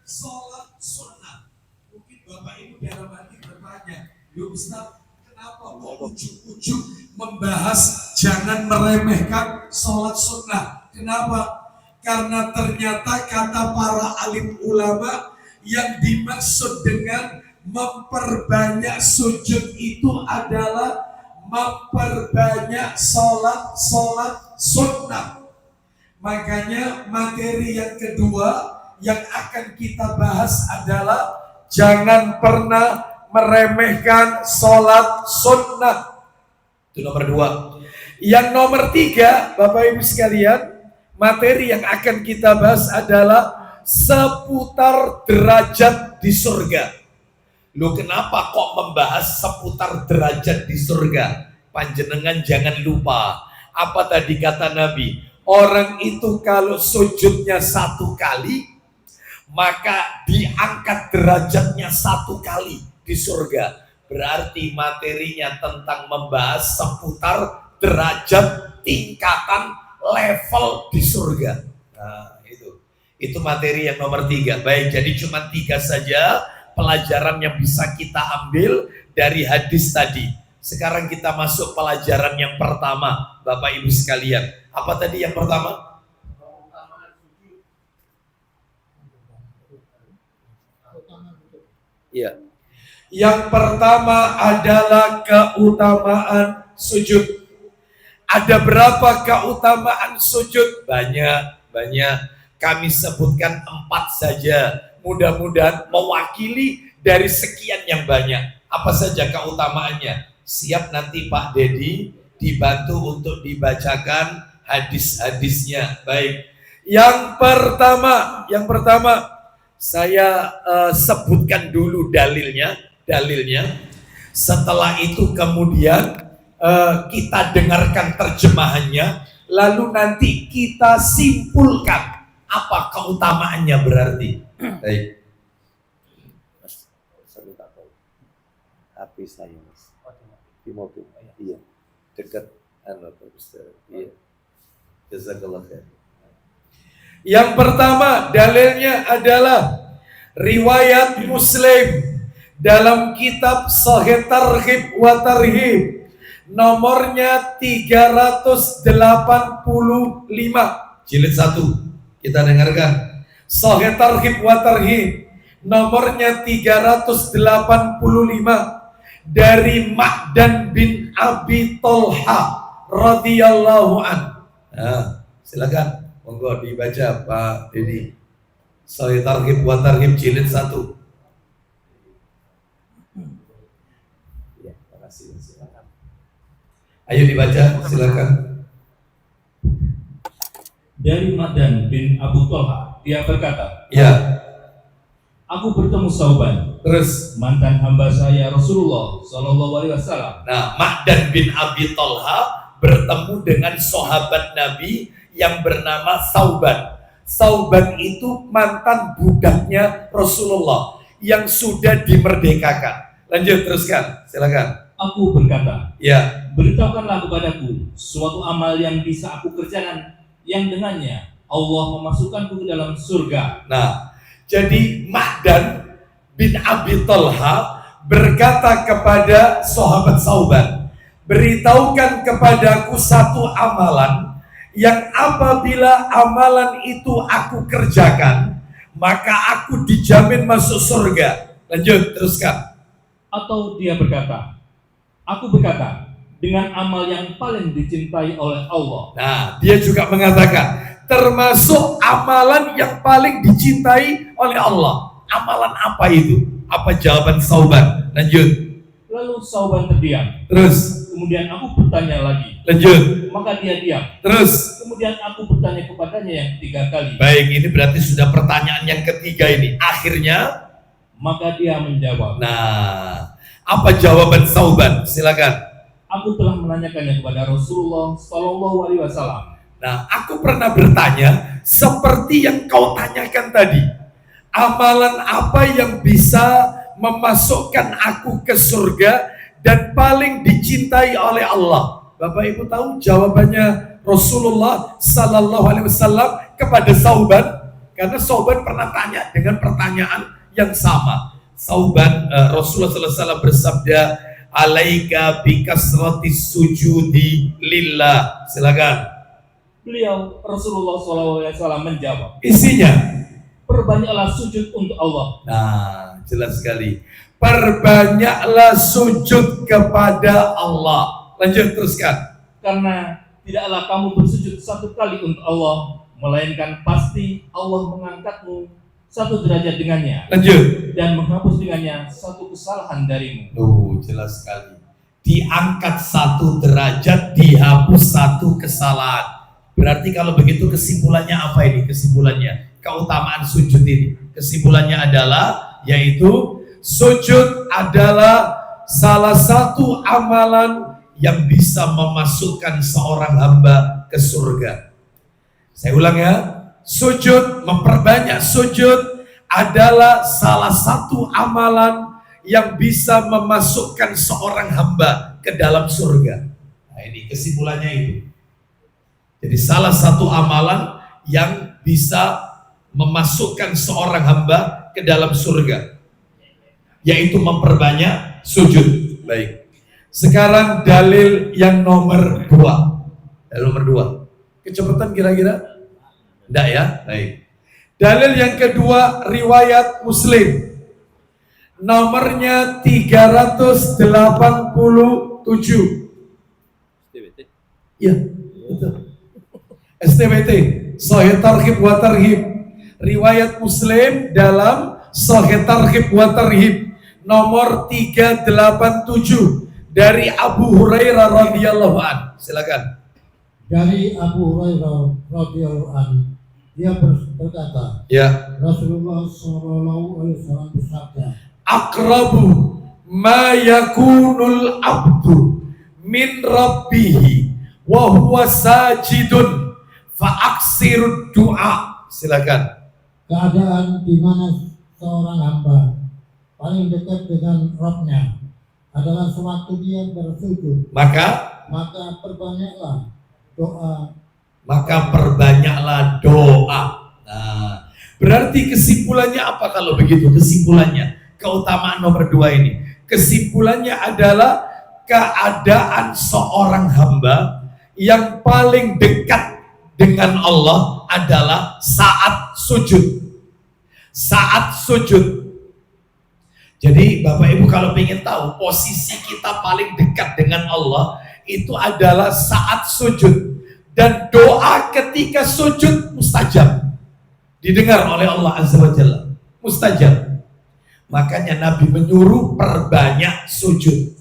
Sholat sunnah. Mungkin Bapak Ibu dalam hati bertanya, "Yo Ustaz, kenapa kok ujung-ujung membahas jangan meremehkan sholat sunnah?" Kenapa? Karena ternyata kata para alim ulama yang dimaksud dengan memperbanyak sujud itu adalah memperbanyak sholat sunnah. Makanya materi yang kedua yang akan kita bahas adalah jangan pernah meremehkan sholat sunnah. Itu nomor 2. Yang nomor 3, Bapak Ibu sekalian, materi yang akan kita bahas adalah seputar derajat di surga. Loh, kenapa kok membahas seputar derajat di surga? Panjenengan jangan lupa, apa tadi kata Nabi? Orang itu kalau sujudnya 1 kali, maka diangkat derajatnya 1 kali di surga. Berarti materinya tentang membahas seputar derajat, tingkatan, level di surga. Nah, itu materi yang nomor 3. Baik, jadi cuma 3 saja pelajaran yang bisa kita ambil dari hadis tadi. Sekarang kita masuk pelajaran yang pertama, Bapak Ibu sekalian. Apa tadi yang pertama? Iya. Yang pertama adalah keutamaan sujud. Ada berapa keutamaan sujud? Banyak. Kami sebutkan 4 saja. Mudah-mudahan mewakili dari sekian yang banyak. Apa saja keutamaannya? Siap nanti Pak Dedi dibantu untuk dibacakan hadis-hadisnya. Baik. Yang pertama saya sebutkan dulu dalilnya. Setelah itu kemudian kita dengarkan terjemahannya, lalu nanti kita simpulkan apa keutamaannya berarti. Baik. Habis saya Mas. Di mobil. Iya. Dekat Iya. Jazakallah khair. Yang pertama dalilnya adalah riwayat Muslim dalam kitab Sahih Targhib wa Tarhib nomornya 385 jilid 1. Kita dengarkan Sahih Targhib wa Tarhib nomornya 385 dari Ma'dan bin Abi Thalha radhiyallahu an. Nah, silakan monggo dibaca Pak Dedi. Sahih Targhib wa Tarhib jilid 1. Ya, makasih. Silakan. Ayo dibaca, silakan. Dari Ma'dan bin Abu Thalha, dia berkata, Ya. Aku bertemu Sauban, Terus mantan hamba saya Rasulullah Shallallahu Alaihi Wasallam. Nah, Ma'dan bin Abi Thalha bertemu dengan sahabat Nabi yang bernama Sauban. Sauban itu mantan budaknya Rasulullah yang sudah dimerdekakan. Lanjut, teruskan, silakan. Aku berkata, Ya. beritahukanlah kepadaku suatu amal yang bisa aku kerjakan, yang dengannya Allah memasukkanku ke dalam surga. Nah, jadi Ma'dan bin Abi Thalha berkata kepada sahabat Sauban, beritahukan kepadaku satu amalan yang apabila amalan itu aku kerjakan, maka aku dijamin masuk surga. Lanjut, teruskan. Atau dia berkata, aku berkata, dengan amal yang paling dicintai oleh Allah. Nah, dia juga mengatakan termasuk amalan yang paling dicintai oleh Allah. Amalan apa itu? Apa jawaban Sauban? Lanjut. Lalu Sauban terdiam. Terus. Kemudian aku bertanya lagi. Lanjut. Maka dia diam. Terus. Kemudian aku bertanya kepadanya yang 3 kali. Baik, ini berarti sudah pertanyaan yang ketiga ini. Akhirnya. Maka dia menjawab. Nah, apa jawaban Sauban? Silakan. Aku telah menanyakannya kepada Rasulullah Shallallahu Alaihi Wasallam. Nah, aku pernah bertanya seperti yang kau tanyakan tadi. Amalan apa yang bisa memasukkan aku ke surga dan paling dicintai oleh Allah? Bapak Ibu tahu jawabannya Rasulullah Sallallahu Alaihi Wasallam kepada Sauban, karena Sauban pernah tanya dengan pertanyaan yang sama. Sauban, Rasulullah Sallallahu Alaihi Wasallam bersabda, "Alaika bikasrati sujudi lillah." Silakan. Beliau Rasulullah SAW menjawab, Isinya, perbanyaklah sujud untuk Allah. nah jelas sekali. Perbanyaklah sujud kepada Allah. Lanjut, teruskan. Karena tidaklah kamu bersujud satu kali untuk Allah, melainkan pasti Allah mengangkatmu satu derajat dengannya. Lanjut. Dan menghapus dengannya satu kesalahan darimu. Jelas sekali. Diangkat satu derajat, dihapus satu kesalahan. Berarti kalau begitu kesimpulannya apa ini? Kesimpulannya, keutamaan sujud ini. Kesimpulannya adalah, yaitu sujud adalah salah satu amalan yang bisa memasukkan seorang hamba ke surga. Saya ulang ya, sujud, memperbanyak sujud adalah salah satu amalan yang bisa memasukkan seorang hamba ke dalam surga. Nah ini kesimpulannya itu. Jadi salah satu amalan yang bisa memasukkan seorang hamba ke dalam surga, yaitu memperbanyak sujud. Baik. Sekarang dalil yang nomor 2. Dalil nomor 2. Kecepatan kira-kira? Enggak ya? Baik. Dalil yang kedua, riwayat Muslim. Nomornya 387. Iya, betul. STBT, Sahih Targhib wa Tarhib. Riwayat Muslim dalam Sahih Targhib wa Tarhib nomor 387 dari Abu Hurairah radhiyallahu an. Silakan. Dari Abu Hurairah radhiyallahu an, dia berkata, Ya. Rasulullah sallallahu alaihi wasallam bersabda, Aqrabu ma yakunul abdu min rabbihi wa huwa sajidun fa aksirud du'a. Silakan. keadaan di mana seorang hamba paling dekat dengan Rabb-nya adalah sewaktu dia bersujud, Maka perbanyaklah doa. Nah, berarti kesimpulannya apa kalau begitu? Kesimpulannya, keutamaan nomor 2 ini. Kesimpulannya adalah keadaan seorang hamba yang paling dekat dengan Allah adalah saat sujud. Saat sujud. Jadi Bapak Ibu kalau ingin tahu posisi kita paling dekat dengan Allah itu adalah saat sujud, dan doa ketika sujud mustajab, didengar oleh Allah Azza wa Jalla, mustajab. Makanya Nabi menyuruh perbanyak sujud.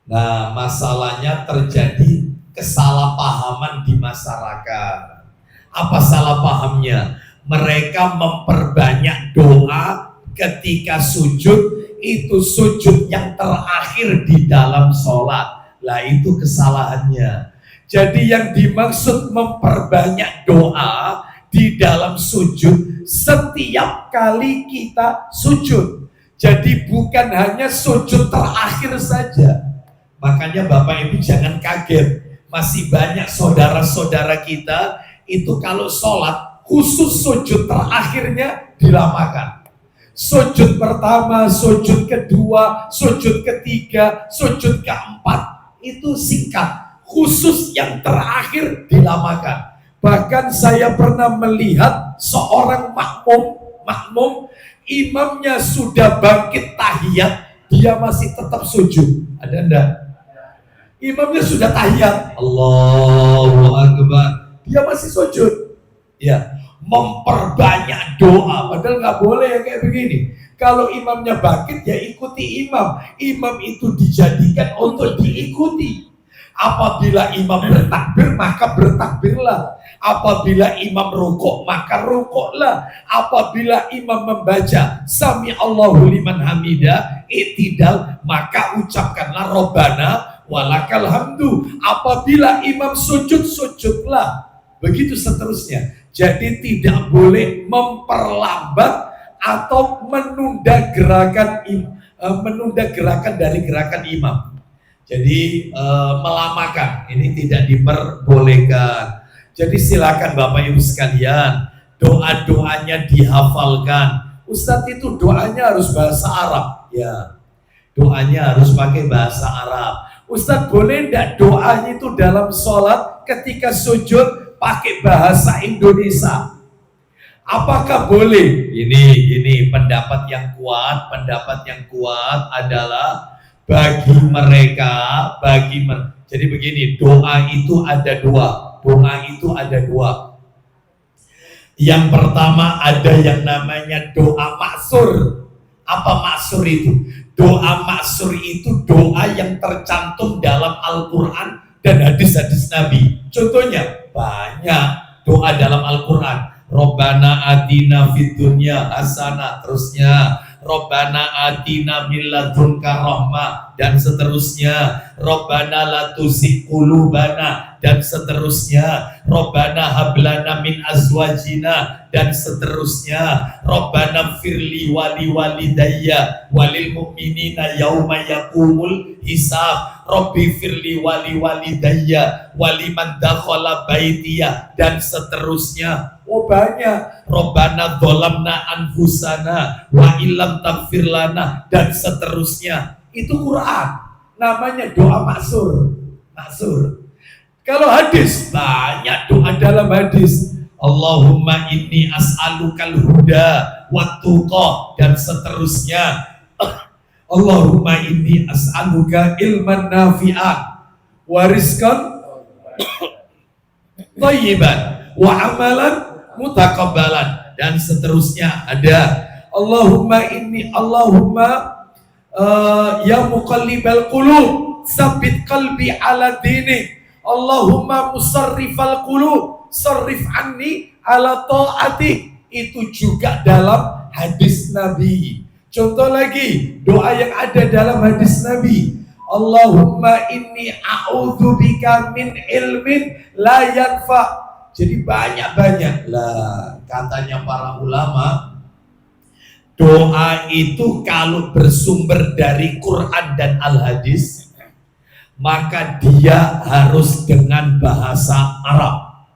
Nah masalahnya terjadi kesalahpahaman di masyarakat. Apa salah pahamnya? Mereka memperbanyak doa ketika sujud, itu sujud yang terakhir di dalam sholat. Lah itu kesalahannya. Jadi yang dimaksud memperbanyak doa di dalam sujud setiap kali kita sujud. Jadi bukan hanya sujud terakhir saja. Makanya Bapak Ibu jangan kaget. Masih banyak saudara-saudara kita itu kalau sholat khusus sujud terakhirnya dilamakan. Sujud pertama, sujud kedua, sujud ketiga, sujud keempat itu singkat, khusus yang terakhir dilamakan. Bahkan saya pernah melihat seorang makmum imamnya sudah bangkit tahiyat, dia masih tetap sujud. Ada enggak? Imamnya sudah tahiyat, Allahu Akbar, dia masih sujud. Ya, memperbanyak doa, padahal nggak boleh ya kayak begini. Kalau imamnya bangkit ya ikuti imam. Imam itu dijadikan untuk diikuti. Apabila imam bertakbir maka bertakbirlah. Apabila imam rukuk maka rukuklah. Apabila imam membaca Sami Allahu liman hamidah i'tidal maka ucapkanlah Rabbana walakal hamdu. Apabila imam sujud, sujudlah. Begitu seterusnya. Jadi tidak boleh memperlambat atau menunda gerakan dari gerakan imam. Jadi melamakan ini tidak diperbolehkan. Jadi silakan Bapak Ibu sekalian, doa-doanya dihafalkan. Ustadz itu doanya harus bahasa Arab, ya. Doanya harus pakai bahasa Arab. Ustadz boleh enggak doanya itu dalam sholat ketika sujud pakai bahasa Indonesia? Apakah boleh? Ini pendapat yang kuat. Pendapat yang kuat adalah bagi mereka, jadi begini, doa itu ada dua. Yang pertama ada yang namanya doa maksur. Apa maksur itu? Doa maksur itu doa yang tercantum dalam Al-Quran dan hadis-hadis Nabi. Contohnya banyak doa dalam Al-Quran. Robbana atina fid dunya hasanah, terusnya Robbana atina min ladunka rahmah, dan seterusnya Robbana la tuzigh qulubana, dan seterusnya Robbana hablana min azwajina, dan seterusnya Robbana firli wali walidayya walil mu'minina yauma yaqumul hisab, Robbi firli wali walidayya waliman dakhala baitiya, dan seterusnya. Oh banyak. Robbana dzolamna anfusana wa illam taghfir lana, dan seterusnya. Itu Quran, namanya doa maksur. Kalau hadis, banyak doa dalam hadis. Allahumma inni as'alukal huda wa tuqa, dan seterusnya. Allahumma inni as'aluka ilman nafi'an wa rizqan thayyiban wa amalan mutakabbalan, dan seterusnya. Ada Allahumma ya muqallibal qulub tsabbit qalbi ala dinik, Allahumma musarrifal qulub sarrif anni ala ta'atik. Itu juga dalam hadis Nabi. Contoh lagi doa yang ada dalam hadis Nabi, Allahumma inni a'udzubika min ilmin la yanfa. Jadi banyak-banyak lah, katanya para ulama, doa itu kalau bersumber dari Quran dan Al-Hadis, maka dia harus dengan bahasa Arab.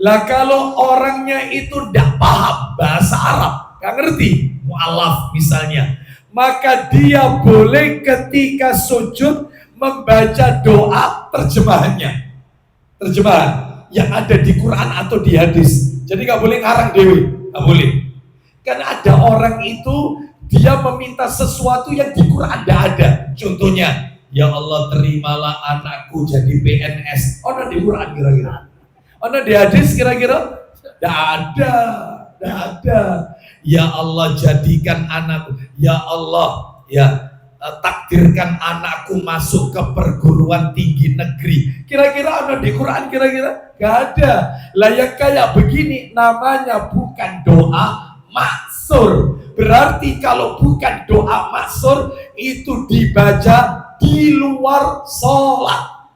Lah kalau orangnya itu tidak paham bahasa Arab, gak ngerti, mu'alaf misalnya, maka dia boleh ketika sujud membaca doa terjemahan yang ada di Quran atau di hadis. Jadi gak boleh ngarang dewi, gak boleh. Karena ada orang itu dia meminta sesuatu yang di Quran tidak ada. Contohnya, ya Allah terimalah anakku jadi PNS. Ono di Quran kira-kira? Ono di hadis kira-kira? Tidak ada. Ya Allah jadikan anakku. Ya Allah, ya takdirkan anakku masuk ke perguruan tinggi negeri. Kira-kira ada di Quran kira-kira? Gak ada. Lah yang kayak begini namanya bukan doa maksur. Berarti kalau bukan doa maksur itu dibaca di luar sholat.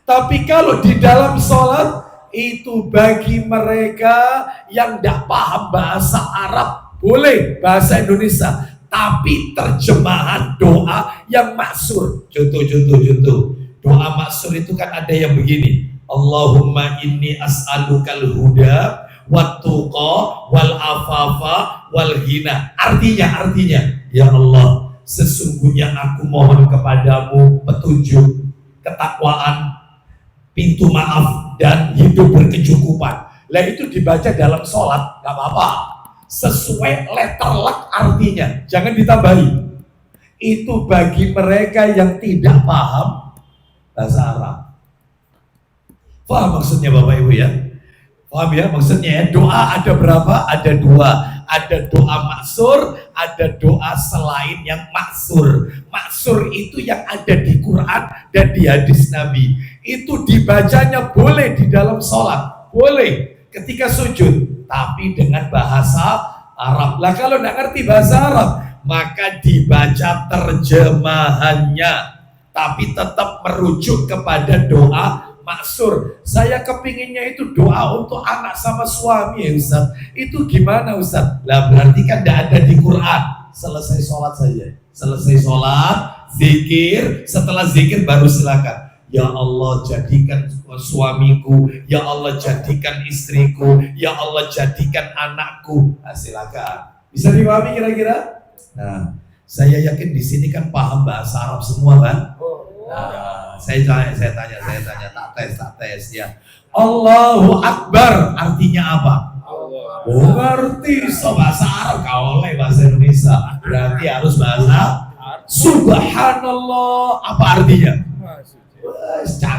Tapi kalau di dalam sholat itu bagi mereka yang tidak paham bahasa Arab, boleh bahasa Indonesia, tapi terjemahan doa yang maksur. Contoh. Doa maksur itu kan ada yang begini. Allahumma inni as'alukal huda wat tuqa wal afafa wal ghina. Artinya, ya Allah, sesungguhnya aku mohon kepadamu petunjuk, ketakwaan, pintu maaf, dan hidup berkecukupan. Lah itu dibaca dalam sholat, gak apa-apa. Sesuai letterlek artinya, jangan ditambahi. Itu bagi mereka yang tidak paham bahasa Arab. Paham maksudnya Bapak Ibu ya? Paham ya maksudnya ya? Doa ada berapa? Ada dua. Ada doa maksur, ada doa selain yang maksur. Maksur itu yang ada di Quran dan di hadis Nabi. Itu dibacanya boleh di dalam sholat, boleh ketika sujud, tapi dengan bahasa Arab. Lah kalau nggak ngerti bahasa Arab, maka dibaca terjemahannya, tapi tetap merujuk kepada doa maksur. Saya kepinginnya itu doa untuk anak sama suami ya Ustaz. Itu gimana Ustaz? Lah berarti kan tidak ada di Quran. Selesai sholat saja. Selesai sholat, zikir. Setelah zikir baru silakan. Ya Allah jadikan suamiku, ya Allah jadikan istriku, ya Allah jadikan anakku. Nah, silakan. Bisa dipahami kira-kira? Nah, saya yakin di sini kan paham bahasa Arab semua kan? Nah, saya tanya, tak tes ya. Allahu Akbar artinya apa? Oh, ngerti so bahasa Arab kau oleh bahasa Indonesia. Berarti harus bahasa Subhanallah. Apa artinya?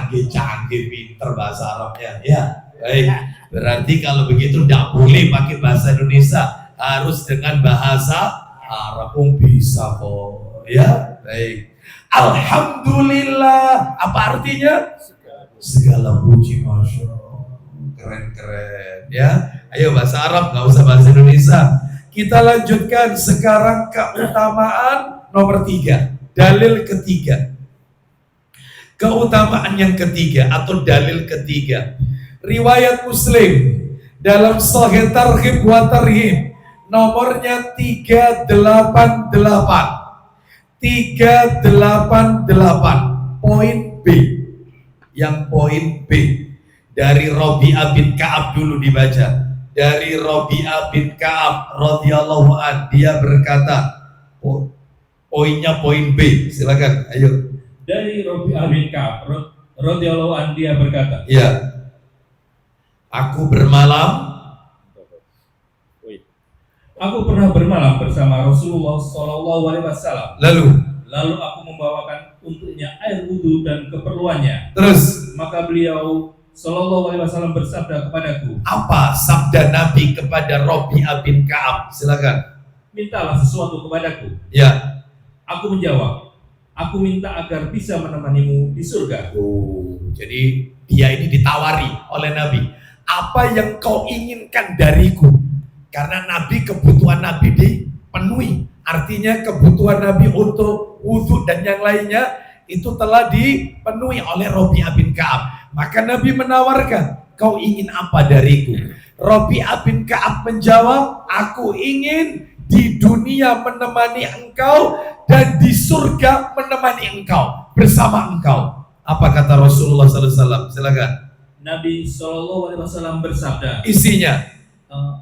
Canggih pinter bahasa Arabnya ya. Baik, berarti kalau begitu tidak boleh pakai bahasa Indonesia, harus dengan bahasa Arab. Bisa kok ya. Baik, Alhamdulillah apa artinya? Segala puji, Masya Allah, keren ya. Ayo bahasa Arab, nggak usah bahasa Indonesia. Kita lanjutkan sekarang keutamaan nomor 3, dalil ketiga. Keutamaan yang ketiga atau dalil ketiga, riwayat Muslim dalam Sahih Targhib wa Tarhib nomornya 388 poin B. Yang poin B dari Rabi'ah bin Ka'ab dulu dibaca. Dari Rabi'ah bin Ka'ab radhiyallahu an, dia berkata, poinnya poin B, silakan, ayo. Dari Rabi'ah bin Ka'ab radhiyallahu an, dia berkata, ya, aku pernah bermalam bersama Rasulullah SAW. Lalu aku membawakan untuknya air wudhu dan keperluannya. Terus maka beliau SAW bersabda kepadaku. Apa sabda Nabi kepada Rabi'ah bin Ka'ab? Silakan. Mintalah sesuatu kepadaku. Ya. Aku menjawab, aku minta agar bisa menemanimu di surga. Jadi dia ini ditawari oleh Nabi. Apa yang kau inginkan dariku? Karena Nabi, kebutuhan Nabi dipenuhi. Artinya kebutuhan Nabi untuk wudhu dan yang lainnya itu telah dipenuhi oleh Rabi'ah bin Ka'ab. Maka Nabi menawarkan, kau ingin apa dariku? Rabi'ah bin Ka'ab menjawab, aku ingin di dunia menemani engkau dan di surga menemani engkau, bersama engkau. Apa kata Rasulullah SAW? Silakan. Nabi SAW bersabda, isinya,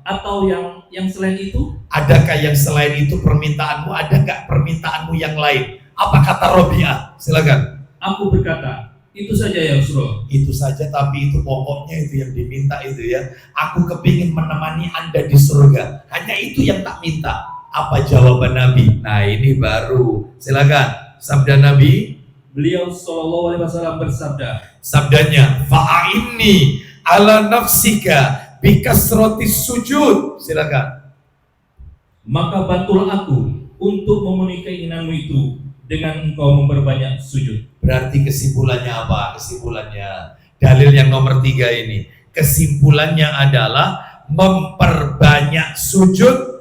atau yang selain itu? Adakah yang selain itu permintaanmu? Ada nggak permintaanmu yang lain? Apa kata Rabi'ah? Silakan. Aku berkata, itu saja ya Rasulullah. Itu saja, tapi itu pokoknya itu yang diminta itu ya. Aku kepingin menemani Anda di surga. Hanya itu yang tak minta. Apa jawaban Nabi? Nah ini baru. Silakan. Sabda Nabi. Beliau SAW bersabda. Sabdanya, fa'inni ala nafsika bikasrotis sujud. Silakan. Maka bantulah aku untuk memenuhi keinginanmu itu dengan engkau memperbanyak sujud. Berarti kesimpulannya apa? Kesimpulannya dalil yang nomor 3 ini. Kesimpulannya adalah memperbanyak sujud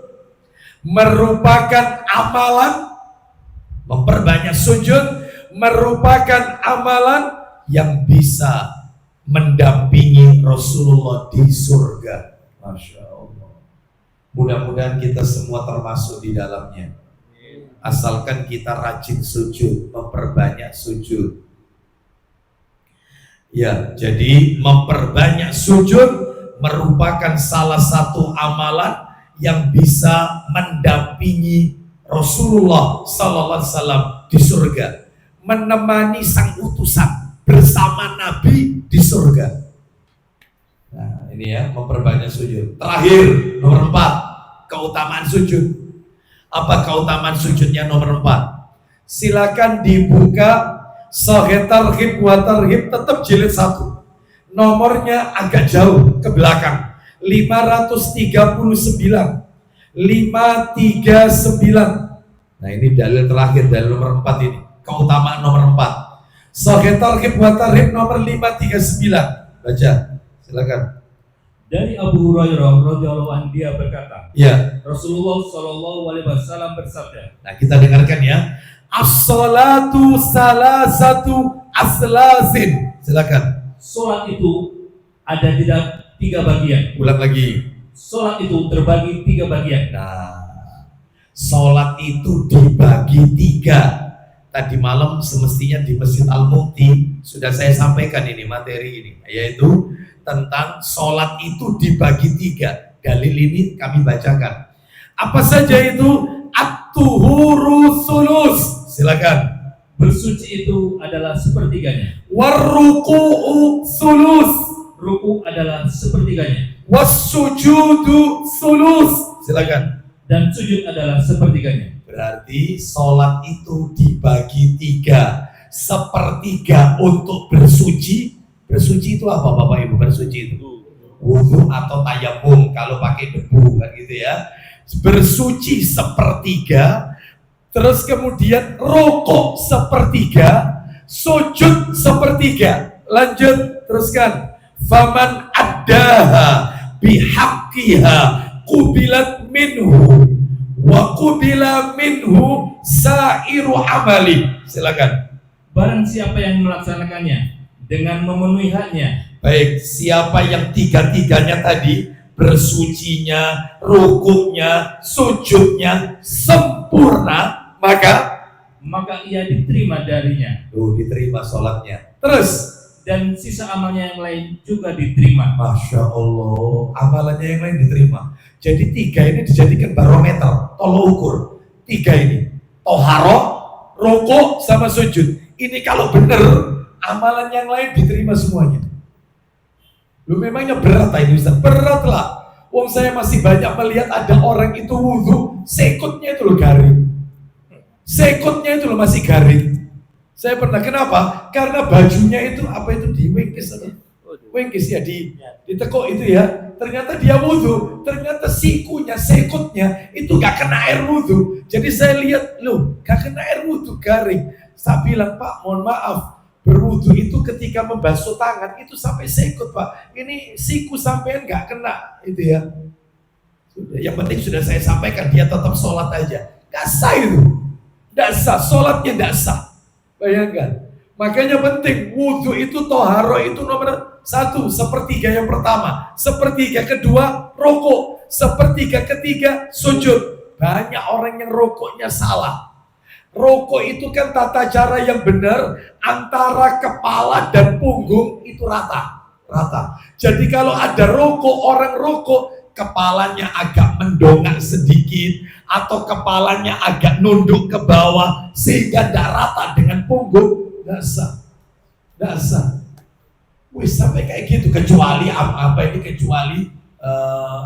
merupakan amalan. Memperbanyak sujud merupakan amalan yang bisa mendampingi Rasulullah di surga. Masya Allah. Mudah-mudahan kita semua termasuk di dalamnya. Asalkan kita rajin sujud, memperbanyak sujud. Ya, jadi memperbanyak sujud merupakan salah satu amalan yang bisa mendampingi Rasulullah Sallallahu Alaihi Wasallam di surga, menemani sang utusan bersama Nabi di surga. Nah, ini ya, memperbanyak sujud. Terakhir, nomor 4, keutamaan sujud. Apa keutamaan sujudnya nomor 4? Silakan dibuka Sahih Targhib wa Tarhib, tetap jilid 1. Nomornya agak jauh ke belakang. 539. Nah ini dalil terakhir, dalil nomor 4 ini. Keutamaan nomor 4. Sahih Targhib wa Tarhib nomor 539. Baca, silakan. Dari Abu Hurairah radhiyallahu anhu, dia berkata, ya, Rasulullah sallallahu alaihi wasallam bersabda. Nah, kita dengarkan ya. As-salatu salasatu aslasin. Silakan. Sholat itu ada tiga bagian. Ulang lagi. Sholat itu terbagi 3 bagian. Nah, sholat itu dibagi 3. Tadi malam semestinya di Masjid Al-Mukti sudah saya sampaikan ini materi ini, yaitu tentang sholat itu dibagi 3. Dalil ini kami bacakan. Apa saja itu? At-tuhuru sulus. Silakan. Bersuci itu adalah sepertiganya. Warruku'u sulus. Ruku adalah sepertiganya. Wassujudu sulus. Silakan. Dan sujud adalah sepertiganya. Berarti sholat itu dibagi 3. Sepertiga untuk bersuci. Bersuci itu apa Bapak Ibu? Bersuci itu wudu atau tayamum kalau pakai debu kan gitu ya. Bersuci sepertiga. Terus kemudian rokok sepertiga, sujud sepertiga. Lanjut, teruskan. Faman addaha bihaqqiha qubilat minhu wa qubila minhu sairu amali. Silakan. Barang siapa yang melaksanakannya dengan memenuhi haknya. Baik, siapa yang 3-tiganya tadi, bersucinya, rukuknya, sujudnya sempurna, maka ia diterima darinya. Diterima sholatnya. Terus, dan sisa amalnya yang lain juga diterima. Masya Allah, amalannya yang lain diterima. Jadi 3 ini dijadikan barometer, tolok ukur. 3 ini, toharo, rukuk, sama sujud. Ini kalau benar, amalan yang lain diterima semuanya. Lu memangnya berat ini Ustaz? Berat lah. Wong saya masih banyak melihat ada orang itu wudhu, sekutnya itu loh garing. Sekutnya itu loh masih garing. Saya pernah, kenapa? Karena bajunya itu apa itu diwengkis atau wengkis ya, ditekuk itu ya. Ternyata dia wudhu, ternyata sikunya, sekutnya itu gak kena air wudhu. Jadi saya lihat, loh gak kena air wudhu, garing. Saya bilang, Pak mohon maaf, berwudhu itu ketika membasuh tangan itu sampai sekut Pak. Ini siku sampean gak kena itu ya. Sudah, yang penting sudah saya sampaikan, dia tetap sholat aja. Gak sah itu, gak sah, sholatnya gak sah. Bayangkan, makanya penting wudhu itu toharo itu nomor 1, sepertiga yang pertama, sepertiga kedua rokok, sepertiga ketiga sujud. Banyak orang yang rokoknya salah. Rokok itu kan tata cara yang benar, antara kepala dan punggung itu rata. Jadi kalau ada rokok, orang rokok kepalanya agak mendongak sedikit atau kepalanya agak nunduk ke bawah sehingga tidak rata dengan punggung, tidak sah. Wis sampai kayak gitu, kecuali apa ini, kecuali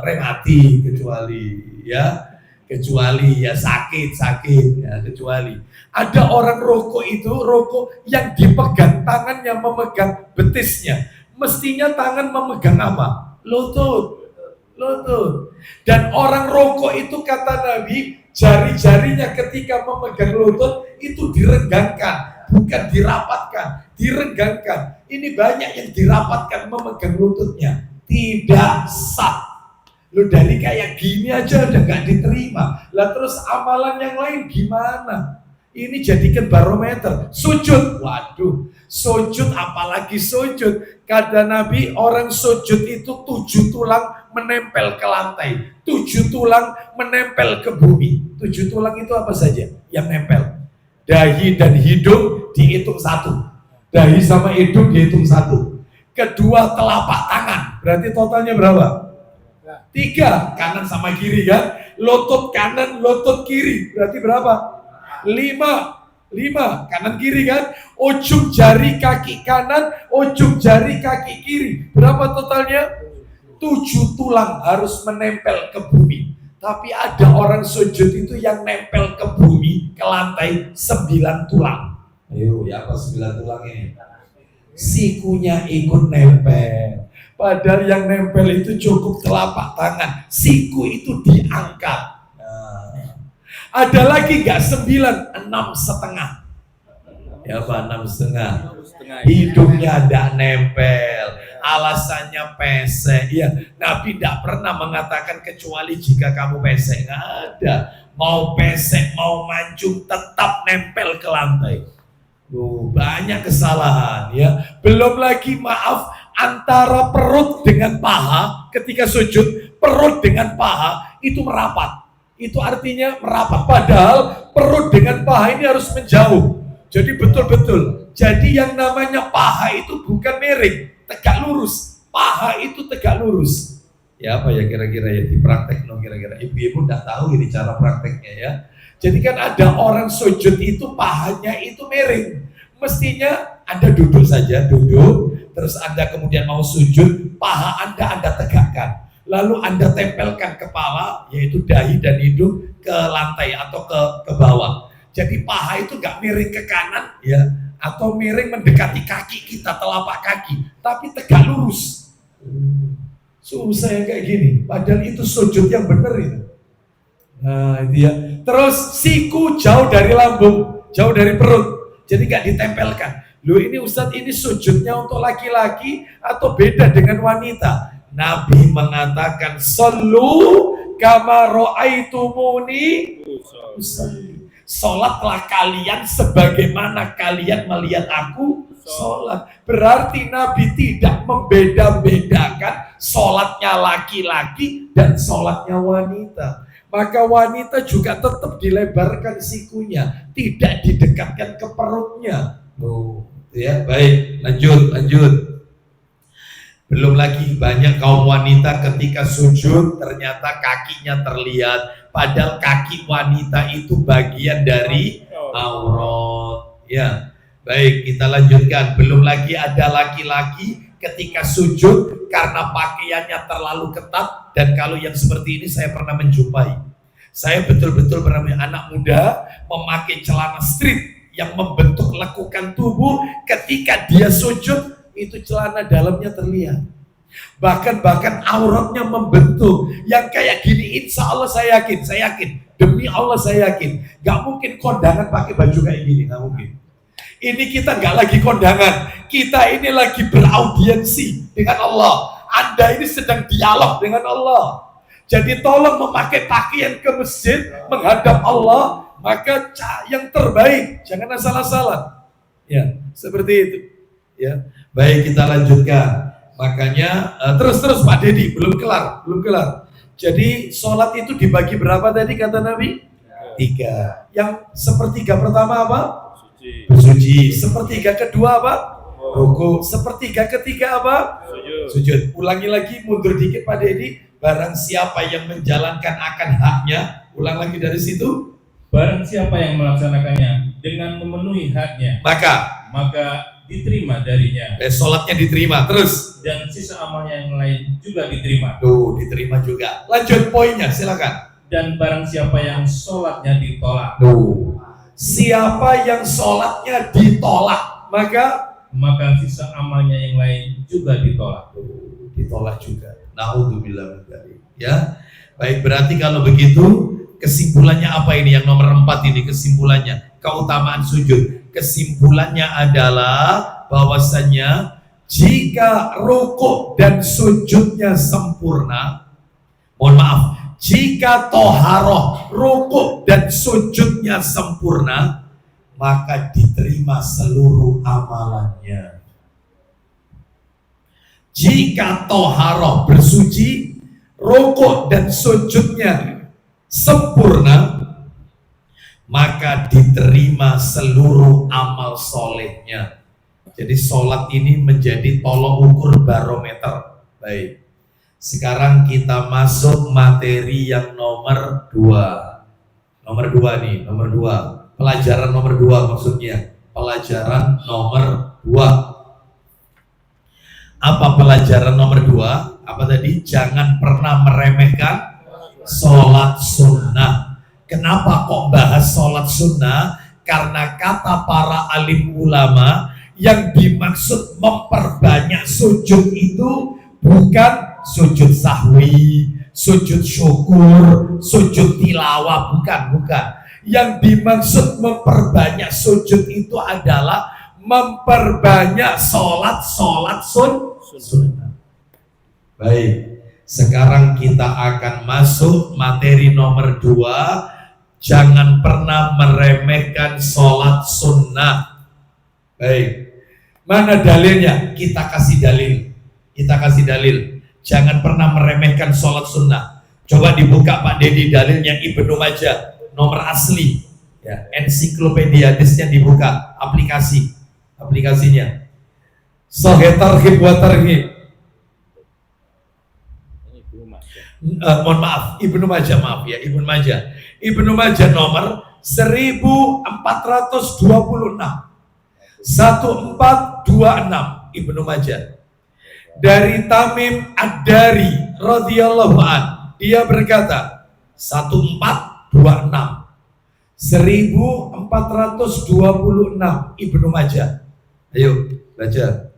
remati, kecuali ya sakit ya, kecuali ada orang rokok itu rokok yang dipegang tangannya memegang betisnya, mestinya tangan memegang apa? Lutut. Dan orang rokok itu kata Nabi, jari-jarinya ketika memegang lutut itu direnggangkan, bukan dirapatkan, direnggangkan. Ini banyak yang dirapatkan memegang lututnya, tidak sah. Lu dari kayak gini aja udah gak diterima. Lah terus amalan yang lain gimana? Ini jadikan barometer. Sujud, waduh, sujud apalagi sujud. Kata Nabi, orang sujud itu 7 tulang menempel ke lantai, 7 tulang menempel ke bumi. 7 tulang itu apa saja yang nempel? Dahi dan hidung dihitung 1. Dahi sama hidung dihitung 1. Kedua telapak tangan, berarti totalnya berapa? 3, kanan sama kiri kan? Lutut kanan, lutut kiri, berarti berapa? 5, kanan kiri kan? Ujung jari kaki kanan, ujung jari kaki kiri, berapa totalnya? 7 tulang harus menempel ke bumi. Tapi ada orang sujud itu yang nempel ke bumi, ke lantai 9 tulang. Ayo, ya apa 9 tulang ini? Sikunya ikut nempel. Padahal yang nempel itu cukup telapak tangan. Siku itu diangkat. Nah, ada lagi gak 9? 6,5. Ya apa 6,5? Hidungnya ada nempel. Alasannya pesek. Ya, Nabi tidak pernah mengatakan kecuali jika kamu pesek. Nggak ada. Mau pesek, mau mancung, tetap nempel ke lantai. Banyak kesalahan ya. Belum lagi maaf, antara perut dengan paha ketika sujud, perut dengan paha itu merapat. Itu artinya merapat. Padahal perut dengan paha ini harus menjauh. Jadi betul-betul. Jadi yang namanya paha itu bukan miring, tegak lurus. Paha itu tegak lurus. Ya apa ya kira-kira ya dipraktek no kira-kira. Ibu-ibu enggak tahu ini cara prakteknya ya. Jadi kan ada orang sujud itu pahanya itu miring. Mestinya Anda duduk saja, duduk. Terus Anda kemudian mau sujud, paha Anda tegakkan. Lalu Anda tempelkan kepala, yaitu dahi dan hidung ke lantai atau ke bawah. Jadi paha itu nggak miring ke kanan ya, atau miring mendekati kaki kita, telapak kaki, tapi tegak lurus. Susah yang kayak gini, padahal itu sujud yang benar itu. Nah itu ya. Terus siku jauh dari lambung, jauh dari perut, jadi nggak ditempelkan. Loh ini Ustadz, ini sujudnya untuk laki-laki atau beda dengan wanita? Nabi mengatakan sallu kama ra'aitumuni usalli. Salatlah kalian sebagaimana kalian melihat aku salat. Berarti Nabi tidak membeda-bedakan salatnya laki-laki dan salatnya wanita. Maka wanita juga tetap dilebarkan sikunya, tidak didekatkan ke perutnya. Ya, baik, lanjut. Belum lagi banyak kaum wanita ketika sujud ternyata kakinya terlihat, padahal kaki wanita itu bagian dari aurat. Ya, baik, kita lanjutkan. Belum lagi ada laki-laki ketika sujud karena pakaiannya terlalu ketat, dan kalau yang seperti ini saya pernah menjumpai. Saya betul-betul pernah melihat anak muda memakai celana strip yang membentuk lekukan tubuh. Ketika dia sujud, itu celana dalamnya terlihat. Bahkan auratnya membentuk. Yang kayak gini insya Allah saya yakin. Demi Allah saya yakin. Gak mungkin kondangan pakai baju kayak gini, gak mungkin. Ini kita gak lagi kondangan. Kita ini lagi beraudiensi dengan Allah. Anda ini sedang dialog dengan Allah. Jadi tolong memakai pakaian ke masjid menghadap Allah, maka yang terbaik, jangan asal-asalan. Ya, seperti itu. Ya, baik kita lanjutkan. Makanya terus Pak Dedi belum kelar. Jadi sholat itu dibagi berapa tadi kata Nabi? 3. Yang sepertiga pertama apa? Bersuci. Sepertiga kedua apa? Ruku. Sepertiga ketiga apa? Sujud. Ulangi lagi, mundur dikit Pak Dedi. Barang siapa yang menjalankan akan haknya, ulang lagi dari situ. Barang siapa yang melaksanakannya dengan memenuhi haknya, maka diterima darinya. Sholatnya diterima, terus. Dan sisa amalnya yang lain juga diterima. Diterima juga. Lanjut poinnya, silakan. Dan barang siapa yang sholatnya ditolak. Siapa yang sholatnya ditolak, maka sisa amalnya yang lain juga ditolak. Ditolak juga. Naudzubillah. Ya, baik, berarti kalau begitu kesimpulannya apa ini yang nomor 4 ini kesimpulannya keutamaan sujud. Kesimpulannya adalah bahwasanya jika rukuk dan sujudnya sempurna, jika toharoh rukuk dan sujudnya sempurna, maka diterima seluruh amalannya. Jika toharoh bersuci, rukuk dan sujudnya sempurna, maka diterima seluruh amal solehnya. Jadi sholat ini menjadi tolok ukur barometer. Baik, sekarang kita masuk materi yang nomor 2. Nomor 2. Pelajaran nomor 2 maksudnya. Pelajaran nomor 2. Apa pelajaran nomor 2? Apa tadi? Jangan pernah meremehkan sholat sunnah. Kenapa kok bahas sholat sunnah? Karena kata para alim ulama, yang dimaksud memperbanyak sujud itu bukan sujud sahwi, sujud syukur, sujud tilawah, bukan. Yang dimaksud memperbanyak sujud itu adalah memperbanyak sholat sunnah. Baik, sekarang kita akan masuk materi nomor 2. Jangan pernah meremehkan sholat sunnah. Baik. Mana dalilnya? Kita kasih dalil. Kita kasih dalil. Jangan pernah meremehkan sholat sunnah. Coba dibuka Pak Dedi dalilnya Ibnu Majah, nomor asli. Ya, ensiklopedia hadisnya dibuka, aplikasinya. Sahih Targhib wa Tarhib. Mohon maaf, Ibnu Majah, maaf ya, Ibnu Majah. Ibnu Majah nomor 1426. 1426 Ibnu Majah. Dari Tamim Ad-Dari radhiyallahu an, dia berkata 1426 Ibnu Majah. Ayo baca.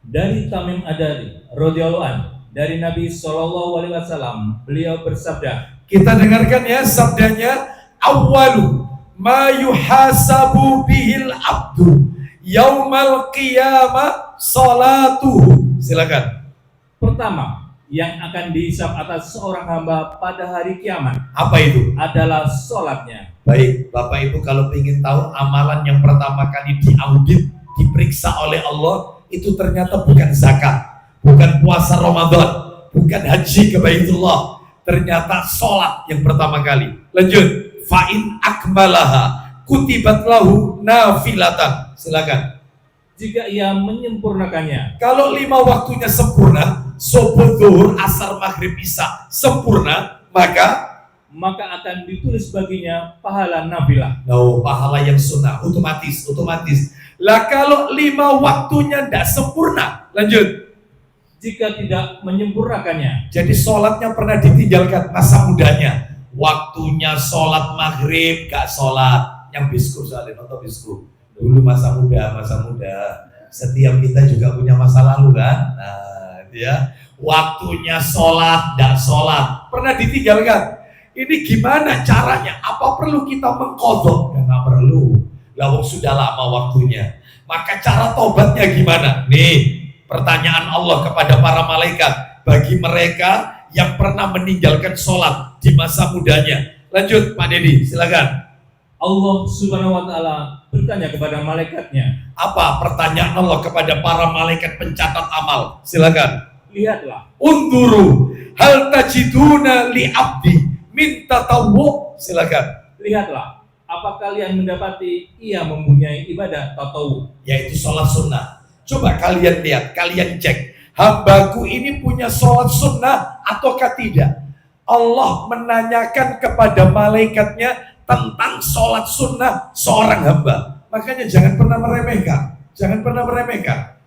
Dari Tamim Ad-Dari radhiyallahu an, dari Nabi Shallallahu alaihi wasallam, beliau bersabda. Kita dengarkan ya sabdanya. Awwalu ma yuhasabu bihil abdu yaumal qiyamah salatuhu. Silakan. Pertama yang akan dihisab atas seorang hamba pada hari kiamat, apa itu? Adalah sholatnya. Baik, Bapak Ibu kalau ingin tahu amalan yang pertama kali diaudit, diperiksa oleh Allah, itu ternyata bukan zakat, bukan puasa Ramadan, bukan haji ke Baitullah, ternyata sholat yang pertama kali. Lanjut. Fa'in akmalaha kutibat lahu nafilatan. Silakan. Jika ia menyempurnakannya, kalau 5 waktunya sempurna, subuh, zuhur, asar, maghrib, isya sempurna, maka akan ditulis baginya pahala nafilah. Pahala yang sunnah, otomatis. Lah kalau 5 waktunya tidak sempurna, lanjut. Jika tidak menyempurnakannya, jadi sholatnya pernah ditinggalkan masa mudanya. Waktunya sholat maghrib gak sholat, yang biskup soalnya, nonton biskup dulu masa muda. Setiap kita juga punya masa lalu kan. Nah ya, waktunya sholat gak sholat, pernah ditinggalkan. Ini gimana caranya? Apa perlu kita mengqadha? Ya nggak perlu. Lawang sudah lama waktunya. Maka cara tobatnya gimana? Nih pertanyaan Allah kepada para malaikat bagi mereka yang pernah meninggalkan sholat di masa mudanya. Lanjut Pak Dedi, silakan. Allah Subhanahu wa Ta'ala bertanya kepada malaikatnya. Apa pertanyaan Allah kepada para malaikat pencatat amal? Silakan. Lihatlah. Unduru hal tajiduna li abdi min tatawwu. Silakan. Lihatlah, apa kalian mendapati ia mempunyai ibadah tatawu, yaitu sholat sunnah. Coba kalian lihat, kalian cek, hambaku ini punya sholat sunnah ataukah tidak? Allah menanyakan kepada malaikatnya tentang sholat sunnah seorang hamba. Makanya jangan pernah meremehkan.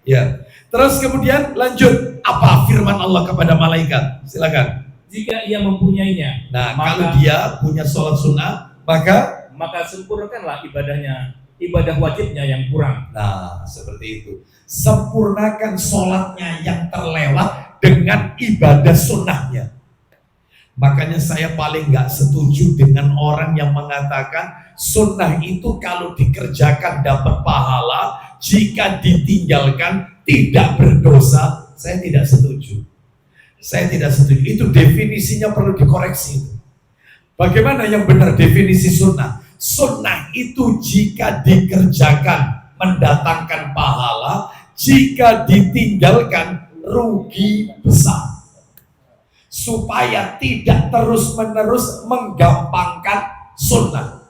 Ya. Terus kemudian lanjut, apa firman Allah kepada malaikat? Silakan. Jika ia mempunyainya, kalau dia punya sholat sunnah, maka sempurnakanlah ibadah wajibnya yang kurang. Nah, seperti itu. Sempurnakan sholatnya yang terlewat dengan ibadah sunnahnya. Makanya saya paling nggak setuju dengan orang yang mengatakan sunnah itu kalau dikerjakan dapat pahala, jika ditinggalkan tidak berdosa. Saya tidak setuju. Itu definisinya perlu dikoreksi. Bagaimana yang benar definisi sunnah? Sunnah itu jika dikerjakan mendatangkan pahala, jika ditinggalkan rugi besar. Supaya tidak terus-menerus menggampangkan sunnah.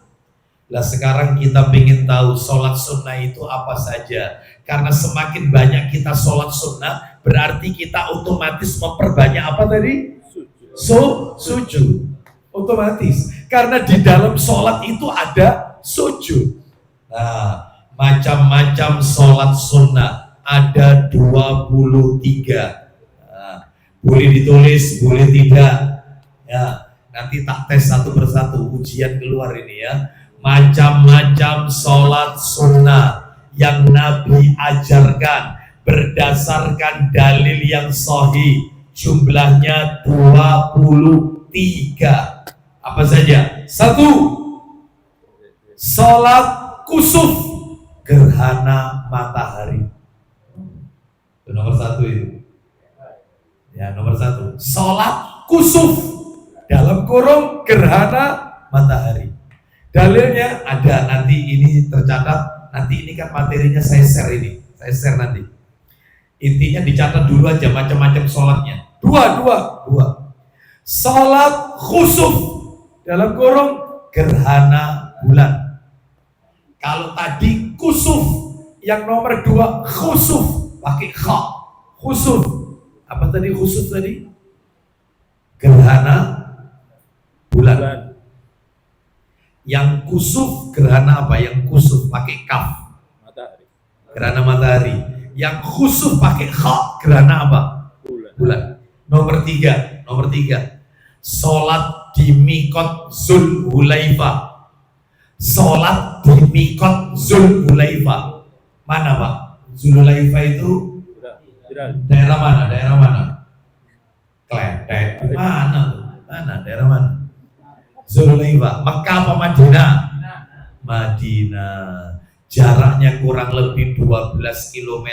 Lah sekarang kita ingin tahu sholat sunnah itu apa saja. Karena semakin banyak kita sholat sunnah, berarti kita otomatis memperbanyak apa tadi? Sujud. Otomatis. Karena di dalam sholat itu ada sujud. Nah, macam-macam sholat sunnah ada 23. Nah, boleh ditulis, boleh tidak. Ya, nanti tak tes satu persatu, ujian keluar ini ya. Macam-macam sholat sunnah yang Nabi ajarkan berdasarkan dalil yang sahih, jumlahnya 23. Apa saja? 1. Sholat kusuf, gerhana matahari. Itu nomor 1 itu. Ya, nomor 1. Sholat kusuf, dalam kurung gerhana matahari. Dalilnya ada, nanti ini tercatat nanti ini kan materinya saya share nanti. Intinya dicatat dulu aja macam-macam sholatnya. Dua. Sholat khusuf dalam kurung gerhana bulan. Kalau tadi kusuf, yang nomor 2 khusuf pakai kha. Khusuf. Apa tadi khusuf tadi? Gerhana bulan. Yang kusuf gerhana apa? Yang kusuf pakai kaf. Gerhana matahari. Yang khusuf pakai kha gerhana apa? Bulan. Nomor 3. Sholat di Mikot Zulhulaifah. Sholat di Mikot Zulhulaifah. Mana Pak? Zulhulaifah itu daerah mana? Kletek. Mana? Daerah mana? Zulhulaifah. Mekah apa Madinah? Madinah. Jaraknya kurang lebih 12 km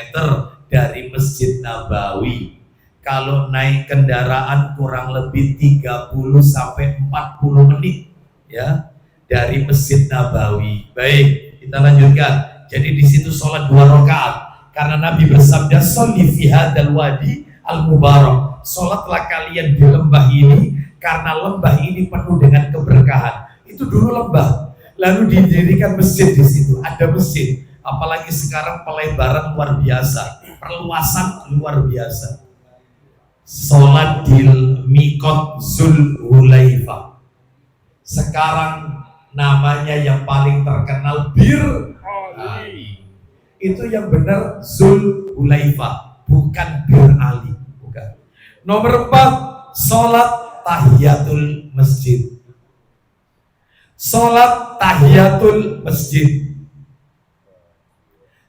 dari Masjid Nabawi. Kalau naik kendaraan kurang lebih 30 sampai 40 menit ya dari Masjid Nabawi. Baik, kita lanjutkan. Jadi di situ sholat 2 rakaat karena Nabi bersabda sholli fi hadzal wadi al mubarak. Sholatlah kalian di lembah ini karena lembah ini penuh dengan keberkahan. Itu dulu lembah. Lalu didirikan masjid di situ. Ada masjid. Apalagi sekarang pelebaran luar biasa, perluasan luar biasa. Sholat di Mikot Zulhulaifah. Sekarang namanya yang paling terkenal Bir Ali. Itu yang benar Zulhulaifah, bukan Bir Ali, bukan. Nomor 4, sholat tahiyatul masjid. Sholat tahiyatul masjid.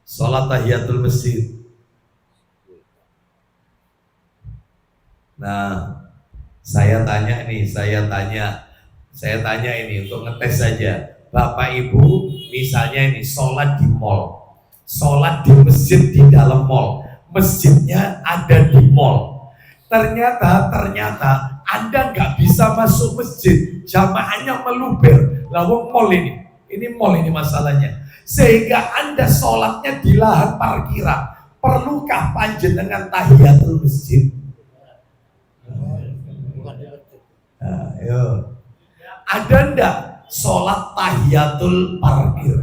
Sholat tahiyatul masjid. Nah, saya tanya ini untuk ngetes saja. Bapak Ibu, misalnya ini sholat di mall, sholat di masjid di dalam mall, masjidnya ada di mall. Ternyata Anda nggak bisa masuk masjid, jamaahnya meluber. Lalu mall ini masalahnya. Sehingga Anda sholatnya di lahan parkiran. Perlukah panjenengan tahiyatul masjid? Ayo. Ada ndak sholat tahiyatul parkir?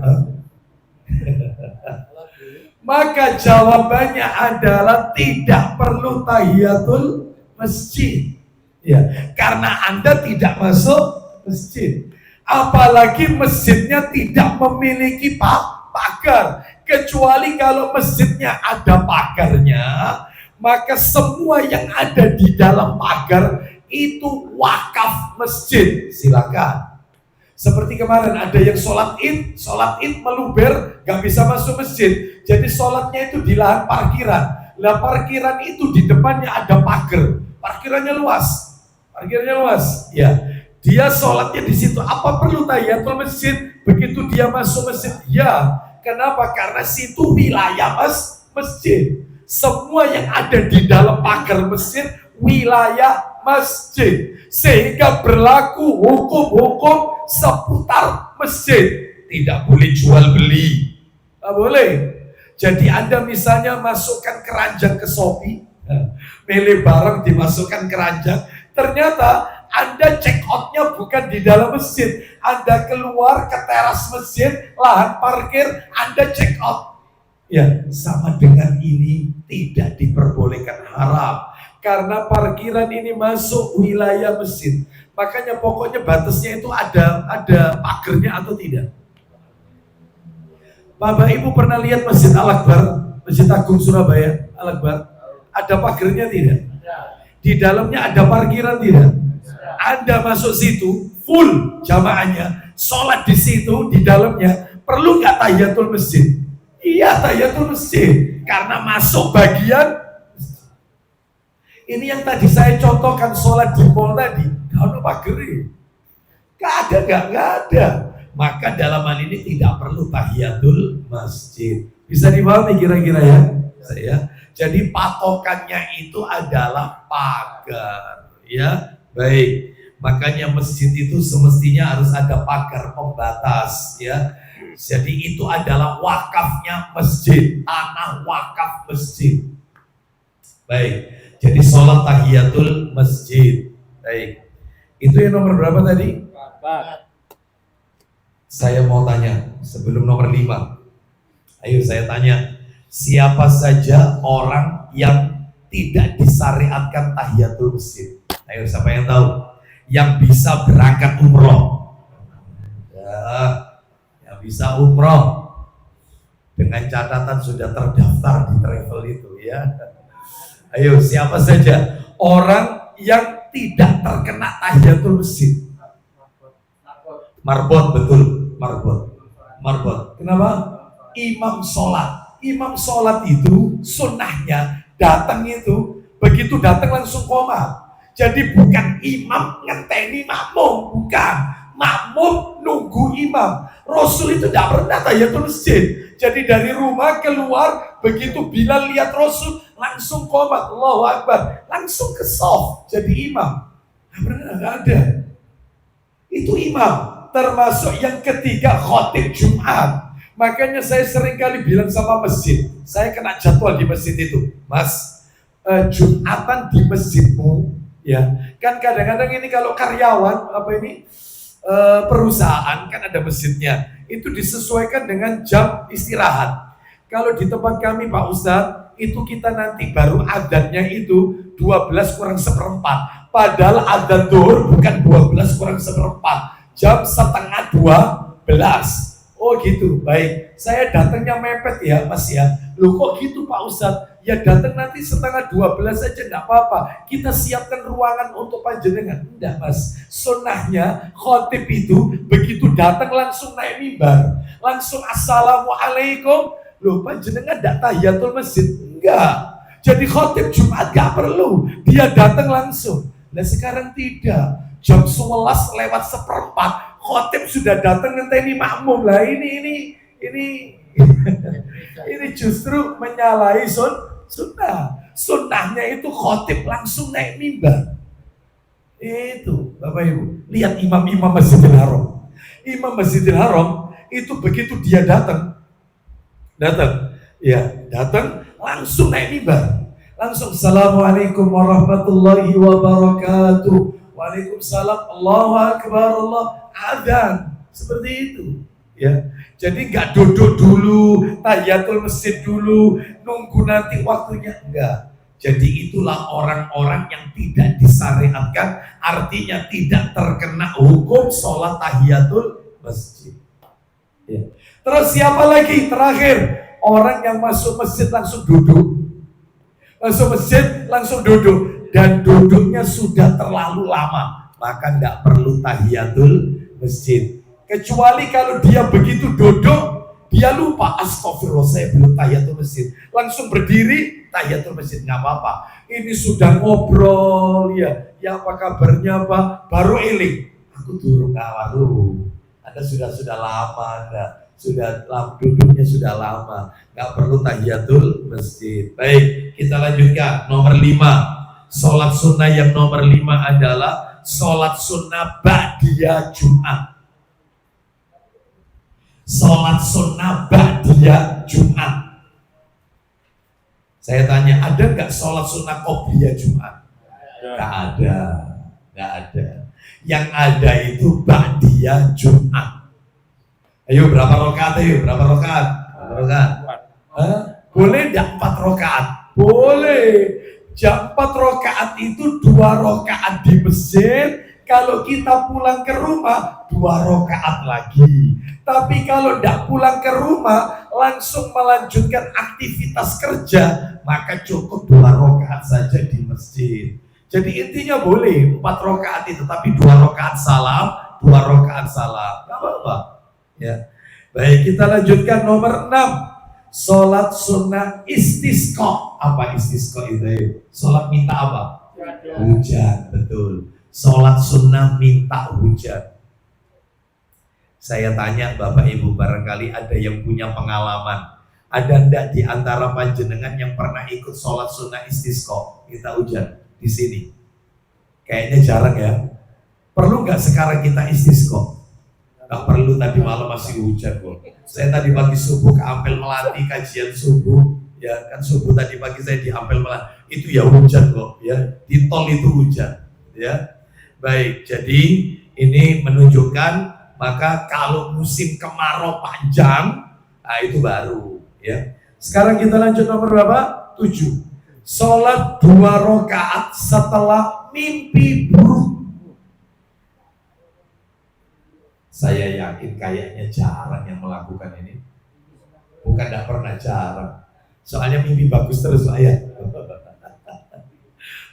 Maka jawabannya adalah tidak perlu tahiyatul masjid. Ya, karena Anda tidak masuk masjid. Apalagi masjidnya tidak memiliki pagar. Kecuali kalau masjidnya ada pagarnya, maka semua yang ada di dalam pagar itu wakaf masjid. Silakan. Seperti kemarin ada yang sholat id meluber, gak bisa masuk masjid. Jadi sholatnya itu di lahan parkiran. Lah parkiran itu di depannya ada pagar. Parkirannya luas. Ya, dia sholatnya di situ. Apa perlu tahiyatul masjid? Begitu dia masuk masjid, ya. Kenapa? Karena situ wilayah masjid. Semua yang ada di dalam pagar masjid wilayah masjid, sehingga berlaku hukum-hukum seputar masjid. Tidak boleh jual beli, tidak boleh. Jadi Anda misalnya masukkan keranjang ke Shopee, milih barang dimasukkan keranjang, ternyata Anda check out-nya bukan di dalam masjid. Anda keluar ke teras masjid, lahan parkir, Anda check out. Ya, sama dengan ini tidak diperbolehkan, haram. Karena parkiran ini masuk wilayah masjid. Makanya pokoknya batasnya itu ada pagernya atau tidak. Bapak Ibu pernah lihat Masjid Al-Akbar, Masjid Agung Surabaya, Al-Akbar? Ada pagernya tidak? Di dalamnya ada parkiran tidak? Anda masuk situ, full jamaahnya, sholat di situ, di dalamnya, perlu nggak tahiyatul masjid? Iya, tahiyatul masjid. Karena masuk bagian. Ini yang tadi saya contohkan sholat di mall tadi, kalau pageri, nggak ada. Maka dalam hal ini tidak perlu tahiyatul masjid. Bisa dipahami kira-kira ya? Jadi patokannya itu adalah pagar, ya. Baik. Makanya masjid itu semestinya harus ada pagar pembatas, ya. Jadi itu adalah wakafnya masjid, tanah wakaf masjid. Baik, jadi sholat tahiyatul masjid. Baik, itu yang nomor berapa tadi? Saya mau tanya sebelum nomor 5. Ayo saya tanya, siapa saja orang yang tidak disyariatkan tahiyatul masjid? Ayo siapa yang tahu? Yang bisa berangkat umroh. Ya, yang bisa umroh dengan catatan sudah terdaftar di travel itu ya. Ayo siapa saja orang yang tidak terkena tahiyatul masjid? Marbot, betul, marbot. Kenapa? Imam sholat itu sunnahnya datang itu begitu datang langsung koma. Jadi bukan imam ngenteni makmum, bukan. Makmum nunggu imam. Rasul itu tidak pernah tahiyatul masjid. Jadi dari rumah keluar begitu Bilal lihat Rasul langsung qomat, Allahu Akbar, langsung ke shaf jadi imam. Nggak ada. Itu imam. Termasuk yang ketiga khotib Jumat. Makanya saya sering kali bilang sama masjid, saya kena jadwal di masjid itu, Mas, Jumatan di masjidmu, ya kan kadang-kadang ini kalau karyawan perusahaan kan ada masjidnya, itu disesuaikan dengan jam istirahat. Kalau di tempat kami Pak Ustadz, itu kita nanti baru adzannya itu 12 kurang seperempat, padahal adzan zuhur bukan 12 kurang seperempat, jam setengah 12. Oh gitu, baik. Saya datangnya mepet ya Mas ya. Loh kok gitu Pak Ustadz? Ya datang nanti setengah 12 saja enggak apa-apa. Kita siapkan ruangan untuk panjenengan. Enggak Mas. Sunnahnya khotib itu begitu datang langsung naik mimbar. Langsung assalamualaikum. Loh panjenengan enggak tahiyatul masjid? Enggak. Jadi khotib Jumat enggak perlu. Dia datang langsung. Nah sekarang tidak. Jam 11 lewat seperempat. Khotib sudah datang ngenteni makmum lah ini justru menyalahi sunnah. Sunnahnya itu khotib langsung naik mimbar. Itu Bapak Ibu, lihat imam-imam Masjidil Haram. Imam Masjidil Haram itu begitu dia datang langsung naik mimbar. Langsung assalamualaikum warahmatullahi wabarakatuh. Waalaikumsalam, Allahu Akbar, Allah adzan. Seperti itu ya. Jadi nggak duduk dulu, tahiyatul masjid dulu, nunggu nanti waktunya, enggak. Jadi itulah orang-orang yang tidak disyariatkan, artinya tidak terkena hukum sholat tahiyatul masjid ya. Terus siapa lagi? Terakhir, orang yang masuk masjid langsung duduk. Masuk masjid langsung duduk. Dan duduknya sudah terlalu lama, maka tidak perlu tahiyatul masjid. Kecuali kalau dia begitu duduk, dia lupa, astagfirullah saya belum tahiyatul masjid. Langsung berdiri, tahiyatul masjid, nggak apa-apa. Ini sudah ngobrol, ya apa kabarnya Pak? Baru eling, aku turun kawaru. Anda sudah lama, duduknya sudah lama, nggak perlu tahiyatul masjid. Baik, kita lanjutkan nomor 5. Sholat sunnah yang nomor 5 adalah sholat sunnah ba'diyah Jumat. Sholat sunnah ba'diyah Jumat. Saya tanya, ada nggak sholat sunnah qobliyah Jumat? Nggak ada. Yang ada itu ba'diyah Jumat. Ayo berapa rakaat? Berapa rakaat? Boleh nggak 4 rakaat? Boleh. Jam 4 rakaat itu 2 rakaat di masjid. Kalau kita pulang ke rumah 2 rakaat lagi. Tapi kalau tidak pulang ke rumah langsung melanjutkan aktivitas kerja, maka cukup 2 rakaat saja di masjid. Jadi intinya boleh 4 rakaat itu, tapi 2 rakaat salam, 2 rakaat salam. Gak apa-apa. Ya. Baik, kita lanjutkan nomor 6. Sholat sunnah istisqa. Apa istisqa itu? Sholat minta apa? Hujan, betul. Sholat sunnah minta hujan. Saya tanya Bapak Ibu, barangkali ada yang punya pengalaman. Ada ndak di antara panjenengan yang pernah ikut sholat sunnah istisqa minta hujan di sini? Kayaknya jarang ya. Perlu nggak sekarang kita istisqa? Gak perlu, tadi malam masih hujan kok. Saya tadi pagi subuh ke Ampel Melati kajian subuh, ya kan subuh tadi pagi saya di Ampel Melati, itu ya hujan kok, ya di tol itu hujan, ya. Baik, jadi ini menunjukkan maka kalau musim kemarau panjang, nah itu baru, ya. Sekarang kita lanjut nomor berapa? 7. Sholat 2 rakaat setelah mimpi buruk. Saya yakin kayaknya jarang yang melakukan ini. Bukan tidak pernah, jarang. Soalnya mimpi bagus terus lah ya.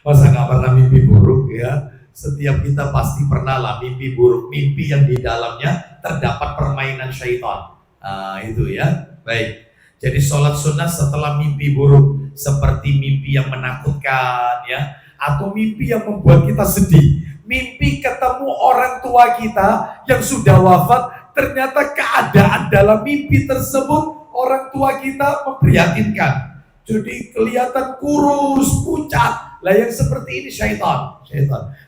Masa nggak pernah mimpi buruk ya? Setiap kita pasti pernah lah mimpi buruk. Mimpi yang di dalamnya terdapat permainan syaitan. Nah, itu ya. Baik. Jadi sholat sunnah setelah mimpi buruk. Seperti mimpi yang menakutkan ya. Atau mimpi yang membuat kita sedih. Mimpi ketemu orang tua kita yang sudah wafat, ternyata keadaan dalam mimpi tersebut orang tua kita memprihatinkan. Jadi kelihatan kurus, pucat. Lah yang seperti ini syaitan.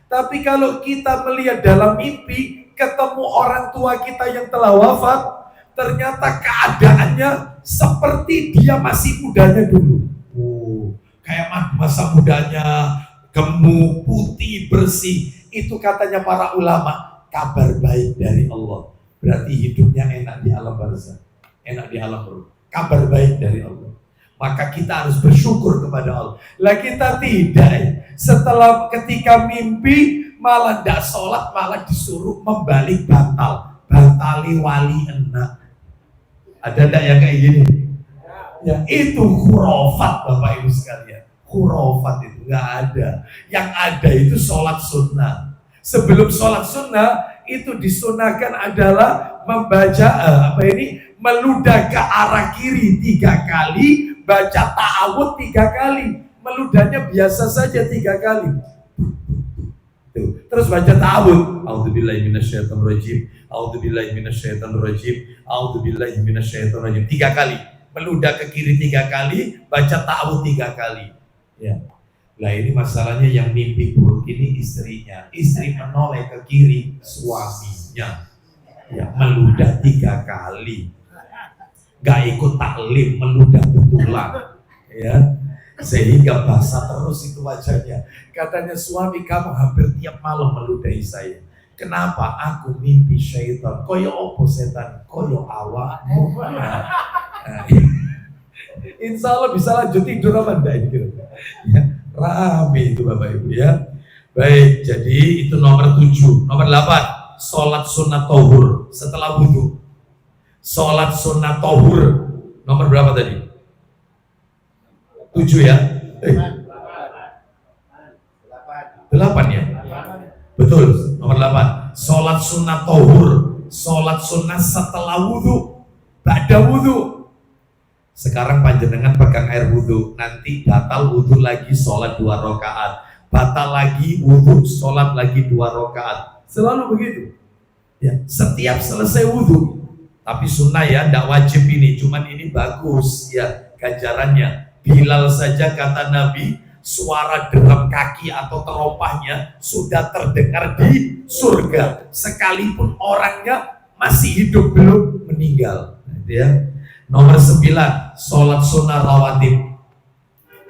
Tapi kalau kita melihat dalam mimpi ketemu orang tua kita yang telah wafat, ternyata keadaannya seperti dia masih mudanya dulu. Kayak masa mudanya, gemuk, putih, bersih. Itu katanya para ulama, kabar baik dari Allah. Berarti hidupnya enak di alam barzakh, enak di alam ruh. Kabar baik dari Allah. Maka kita harus bersyukur kepada Allah. Lah kita tidak. Setelah ketika mimpi malah tidak sholat, malah disuruh membalik bantal. Bantali wali enak. Ada enggak yang kayak gini? Ya itu khurafat Bapak Ibu sekalian. Khurafat itu nggak ada. Yang ada itu sholat sunnah. Sebelum sholat sunnah itu disunahkan adalah membaca meludah ke arah kiri 3 kali, baca ta'awud 3 kali. Meludahnya biasa saja 3 kali. Tuh. Terus baca ta'awud. A'udzubillahi minasyaitonirrajim. A'udzubillahi minasyaitonirrajim. A'udzubillahi minasyaitonirrajim. 3 kali. Meludah ke kiri 3 kali, baca ta'awud 3 kali. Ya. Lah ini masalahnya yang mimpi buruk ini istrinya. Istri menoleh ke kiri, suaminya. Ya, meludah 3 kali. Gak ikut taklim, meludah betulan. Ya. Sehingga basah terus itu wajahnya. Katanya suami kamu hampir tiap malam meludahi saya. Kenapa? Aku mimpi syaitan. Koyo opo setan? Koyo awakmu. Nah, insya Allah bisa lanjut tidur apa enggak itu? Ya, rame itu Bapak Ibu ya. Baik, jadi itu nomor 7. Nomor 8, sholat sunnah tohur setelah wudhu. Sholat sunnah tohur nomor berapa tadi? 7 ya? 8 ya? Betul, nomor 8. Sholat sunnah tohur, sholat sunnah setelah wudhu, ba'da wudhu. Sekarang panjenengan pegang air wudhu, nanti batal wudhu lagi sholat 2 rakaat, batal lagi wudhu sholat lagi 2 rakaat. Selalu begitu. Ya, setiap selesai wudhu. Tapi sunnah ya, tidak wajib ini, cuman ini bagus ya ganjarannya. Bilal saja kata Nabi, suara derap kaki atau teropahnya sudah terdengar di surga, sekalipun orangnya masih hidup belum meninggal. Ya. Nomor 9, sholat sunnah rawatib.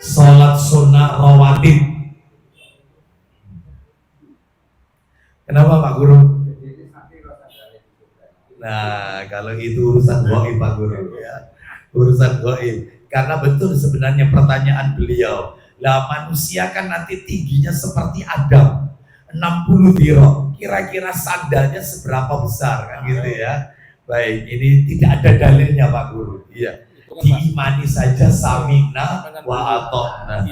Sholat sunnah rawatib. Kenapa Pak Guru? Nah, kalau itu urusan goib Pak Guru ya. Urusan goib. Karena betul sebenarnya pertanyaan beliau. Lah manusia kan nanti tingginya seperti Adam. 60 dirok. Kira-kira sandalnya seberapa besar kan gitu ya. Baik, ini tidak ada dalilnya Pak Guru. Iya. Diimani saja samina wa ata'na.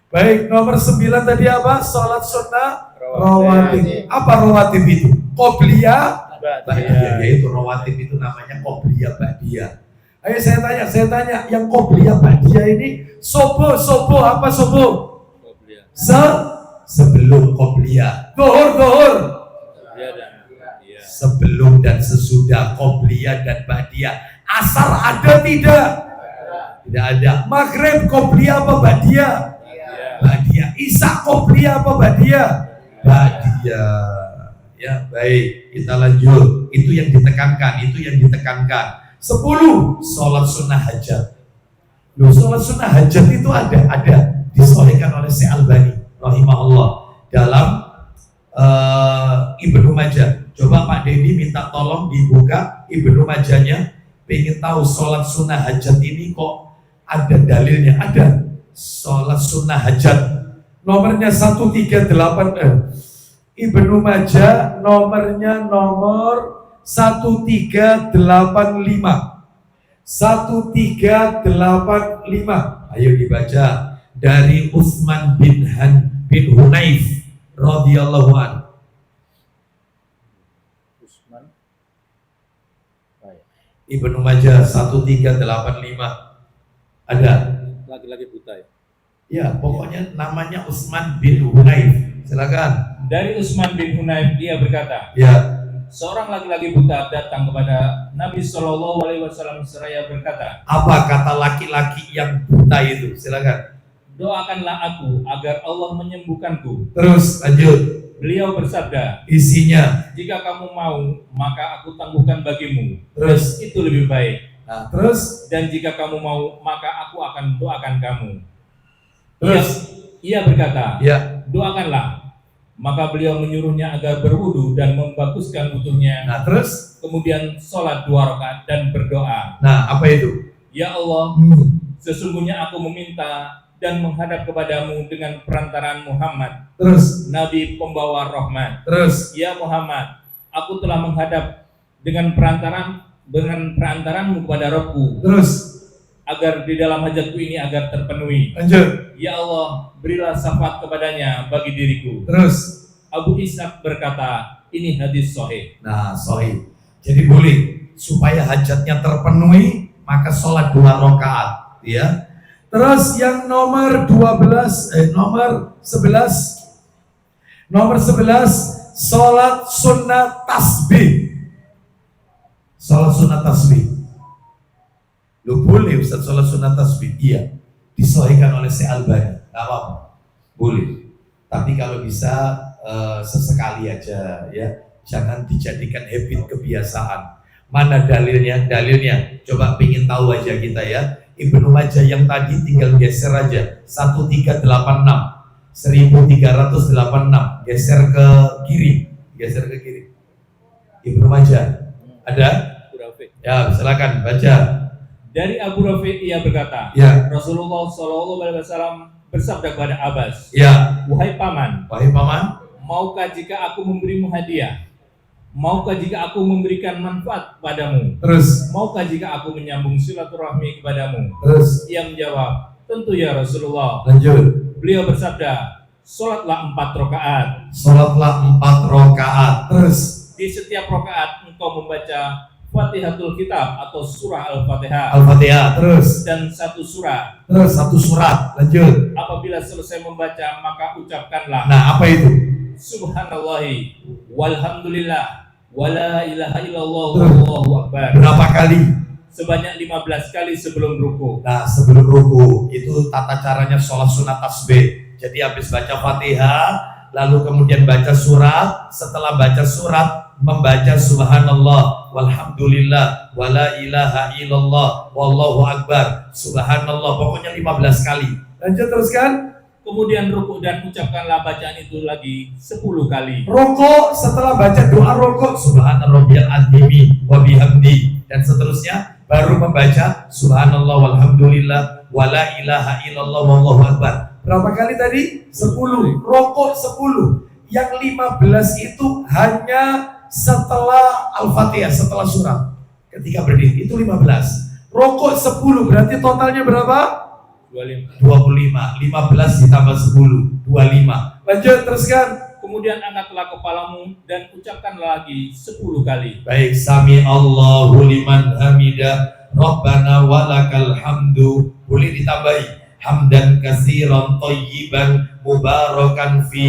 Baik, nomor 9 tadi apa? Sholat sunnah rawatib. Apa rawatib itu? Qobliyah, ba'diyah. Yaitu rawatib itu namanya qobliyah, ba'diyah. Ayo saya tanya, yang qobliyah, ba'diyah ini sobo apa sobo? Sebelum qobliyah. Zuhur. Sebelum dan sesudah qobliyah dan ba'diyah. Asar ada tidak? Tidak ada. Maghrib qobliyah apa ba'diyah? Ba'diyah. Isya qobliyah apa ba'diyah? Ba'diyah. Ya, baik. Kita lanjut. Itu yang ditekankan, 10. Sholat sunnah hajat. Loh, sholat sunnah hajat itu ada disahihkan oleh Syekh Albani rahimahullah dalam Ibnu Majah. Coba Pak Dedi minta tolong dibuka Ibnu Majahnya. Pengen tahu sholat sunnah hajat ini kok ada dalilnya? Ada. Sholat sunnah hajat nomornya 138. Ibnu Majah nomornya nomor 1385. 1385. Ayo dibaca dari Utsman bin Hunayf radhiyallahu anhu. Ibnu Majah 1385. Ada Laki-laki buta ya. ya, pokoknya namanya Utsman bin Hunayf. Silakan. Dari Utsman bin Hunayf, dia berkata, Ya, seorang laki-laki buta datang kepada Nabi Shallallahu Alaihi Wasallam seraya berkata, apa kata laki-laki yang buta itu? Silakan. doakanlah aku agar Allah menyembuhkanku. Terus lanjut. Beliau bersabda, Isinya. jika kamu mau, maka aku tangguhkan bagimu. Terus. Dan itu lebih baik. Nah, terus. Dan jika kamu mau, maka aku akan doakan kamu. Terus. Ia berkata, Ya. doakanlah. Maka beliau menyuruhnya agar berwudu dan membaguskan wudunya. Nah, terus. Kemudian sholat 2 rakaat dan berdoa. Nah, apa itu? Ya Allah, sesungguhnya aku meminta dan menghadap kepadamu dengan perantaraan Muhammad, Terus. Nabi pembawa rahmat. Terus. Ya Muhammad, aku telah menghadap dengan perantaranmu kepada Rabbku, Terus. agar di dalam hajatku ini agar terpenuhi. Lanjut. Ya Allah, berilah syafaat kepadanya bagi diriku. Terus. Abu Ishaq berkata, ini hadis sahih. Nah, sahih. Jadi boleh supaya hajatnya terpenuhi, maka sholat 2 rakaat, ya. Terus yang nomor 11 sholat sunnah tasbih. Sholat sunnah tasbih. Lu boleh Ustaz sholat sunnah tasbih? Iya. Disahihkan oleh Syekh Albani. Gak apa-apa. Boleh. Tapi kalau bisa sesekali aja, ya. Jangan dijadikan habit, kebiasaan. Mana dalilnya? Dalilnya. Coba pingin tahu aja kita ya. Ibnu Majah yang tadi tinggal geser aja. 1386. 1386. Geser ke kiri. Ibnu Majah. Ada? Ya, silakan baca. Dari Abu Rafi ia berkata, Ya. Rasulullah Shallallahu Alaihi Wasallam bersabda kepada Abbas, Ya. wahai paman, maukah jika aku memberimu hadiah? Maukah jika aku memberikan manfaat padamu? Terus. Maukah jika aku menyambung silaturahmi kepadamu? Terus. Ia menjawab, tentu ya Rasulullah. Lanjut. Beliau bersabda, sholatlah 4 rakaat. Sholatlah 4 rakaat. Terus. Di setiap rakaat engkau membaca Fatihatul Kitab atau surah Al-Fatihah. Al-Fatihah. Terus. Dan 1 surah. Terus 1 surat. Lanjut. Apabila selesai membaca, maka ucapkanlah, Nah, apa itu? Subhanallahi walhamdulillah wala ilaha illallah Terus. wallahu akbar. Berapa kali? Sebanyak 15 kali sebelum ruku. Nah, sebelum ruku itu tata caranya sholat sunat tasbih. Jadi habis baca Fatihah, lalu kemudian baca surat. Setelah baca surat, membaca subhanallah walhamdulillah wala ilaha illallah wallahu akbar, subhanallah, pokoknya 15 kali. Lanjut teruskan. Kemudian ruku dan ucapkanlah bacaan itu lagi 10 kali. Rokok, setelah baca doa rokok, subhana rabbiyal azimi wa bihamdi, dan seterusnya, baru membaca subhanallah walhamdulillah wala ilaha illallah wallahu akbar. Berapa kali tadi? 10. Rokok 10. Yang 15 itu hanya setelah Al-Fatihah, setelah surat. Ketika berdiri itu 15. Rokok 10, berarti totalnya berapa? 25. 15 ditambah 10, 25. Lanjut teruskan. Kemudian angkatlah kepalamu dan ucapkanlah lagi 10 kali. Baik, sami Allahu liman hamidah, Rabbana walakal hamdu. Boleh ditambahi hamdan katsiran thayyiban mubarakan fi.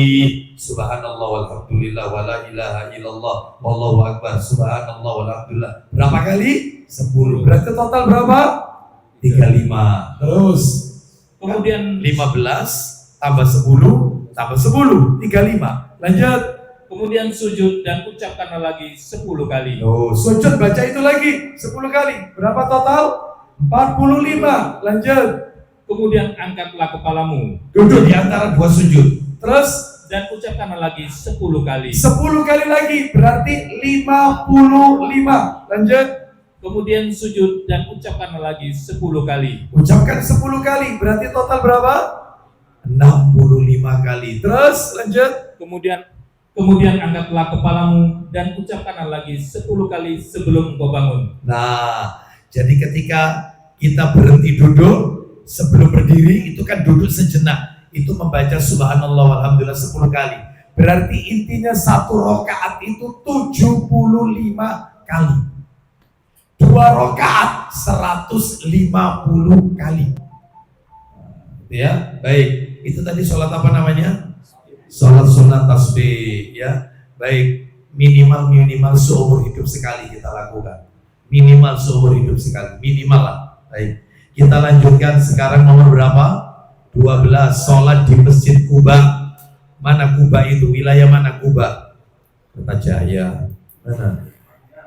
Subhanallah walhamdulillah wala ilaha illallah wallahu akbar, subhanallah walhamdulillah. Berapa kali? 10. Berarti total berapa? 35. Terus Kemudian 15 tambah 10 tambah 10, 35. Lanjut. Kemudian sujud dan ucapkanlah lagi 10 kali. Oh, sujud baca itu lagi 10 kali. Berapa total? 45. Lanjut. Kemudian angkatlah kepalamu Duduk di antara dua sujud. Terus dan ucapkanlah lagi 10 kali. 10 kali lagi berarti 55. Lanjut. Kemudian sujud dan ucapkanlah lagi 10 kali. Ucapkan 10 kali berarti total berapa? 65 kali. Terus lanjut. Kemudian angkatlah kepalamu dan ucapkanlah lagi 10 kali sebelum engkau bangun. Nah, jadi ketika kita berhenti duduk sebelum berdiri itu kan duduk sejenak. Itu membaca subhanallah walhamdulillah 10 kali. Berarti intinya satu rakaat itu 75 kali. 2 rakaat 150 kali. Ya, baik. Itu tadi sholat apa namanya? Sholat sunat tasbih, ya. Baik, minimal seumur hidup sekali kita lakukan. Minimal seumur hidup sekali, minimal lah. Baik, kita lanjutkan sekarang nomor berapa? 12, sholat di Masjid Kuba. Mana Kuba itu? Wilayah mana Kuba? Kertajaya. Mana?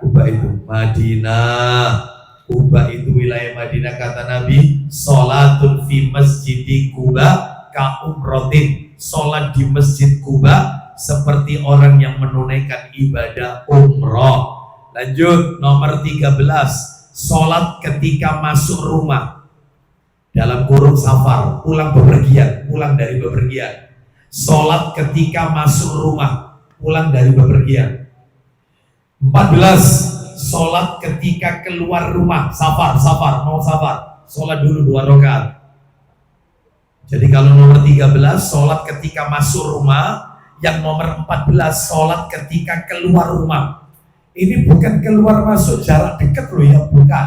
Kuba itu Madinah. Kuba itu wilayah Madinah, kata Nabi, sholatun fi masjidi Kuba ka umrotin. Sholat di Masjid Kuba seperti orang yang menunaikan ibadah umroh. Lanjut, nomor 13, sholat ketika masuk rumah dalam kurung safar, pulang dari bepergian. Sholat ketika masuk rumah, pulang dari bepergian. 14, sholat ketika keluar rumah, mau safar, sholat dulu 2 rakaat. Jadi kalau nomor 13 sholat ketika masuk rumah, yang nomor 14 sholat ketika keluar rumah. Ini bukan keluar masuk jarak dekat loh ya, bukan.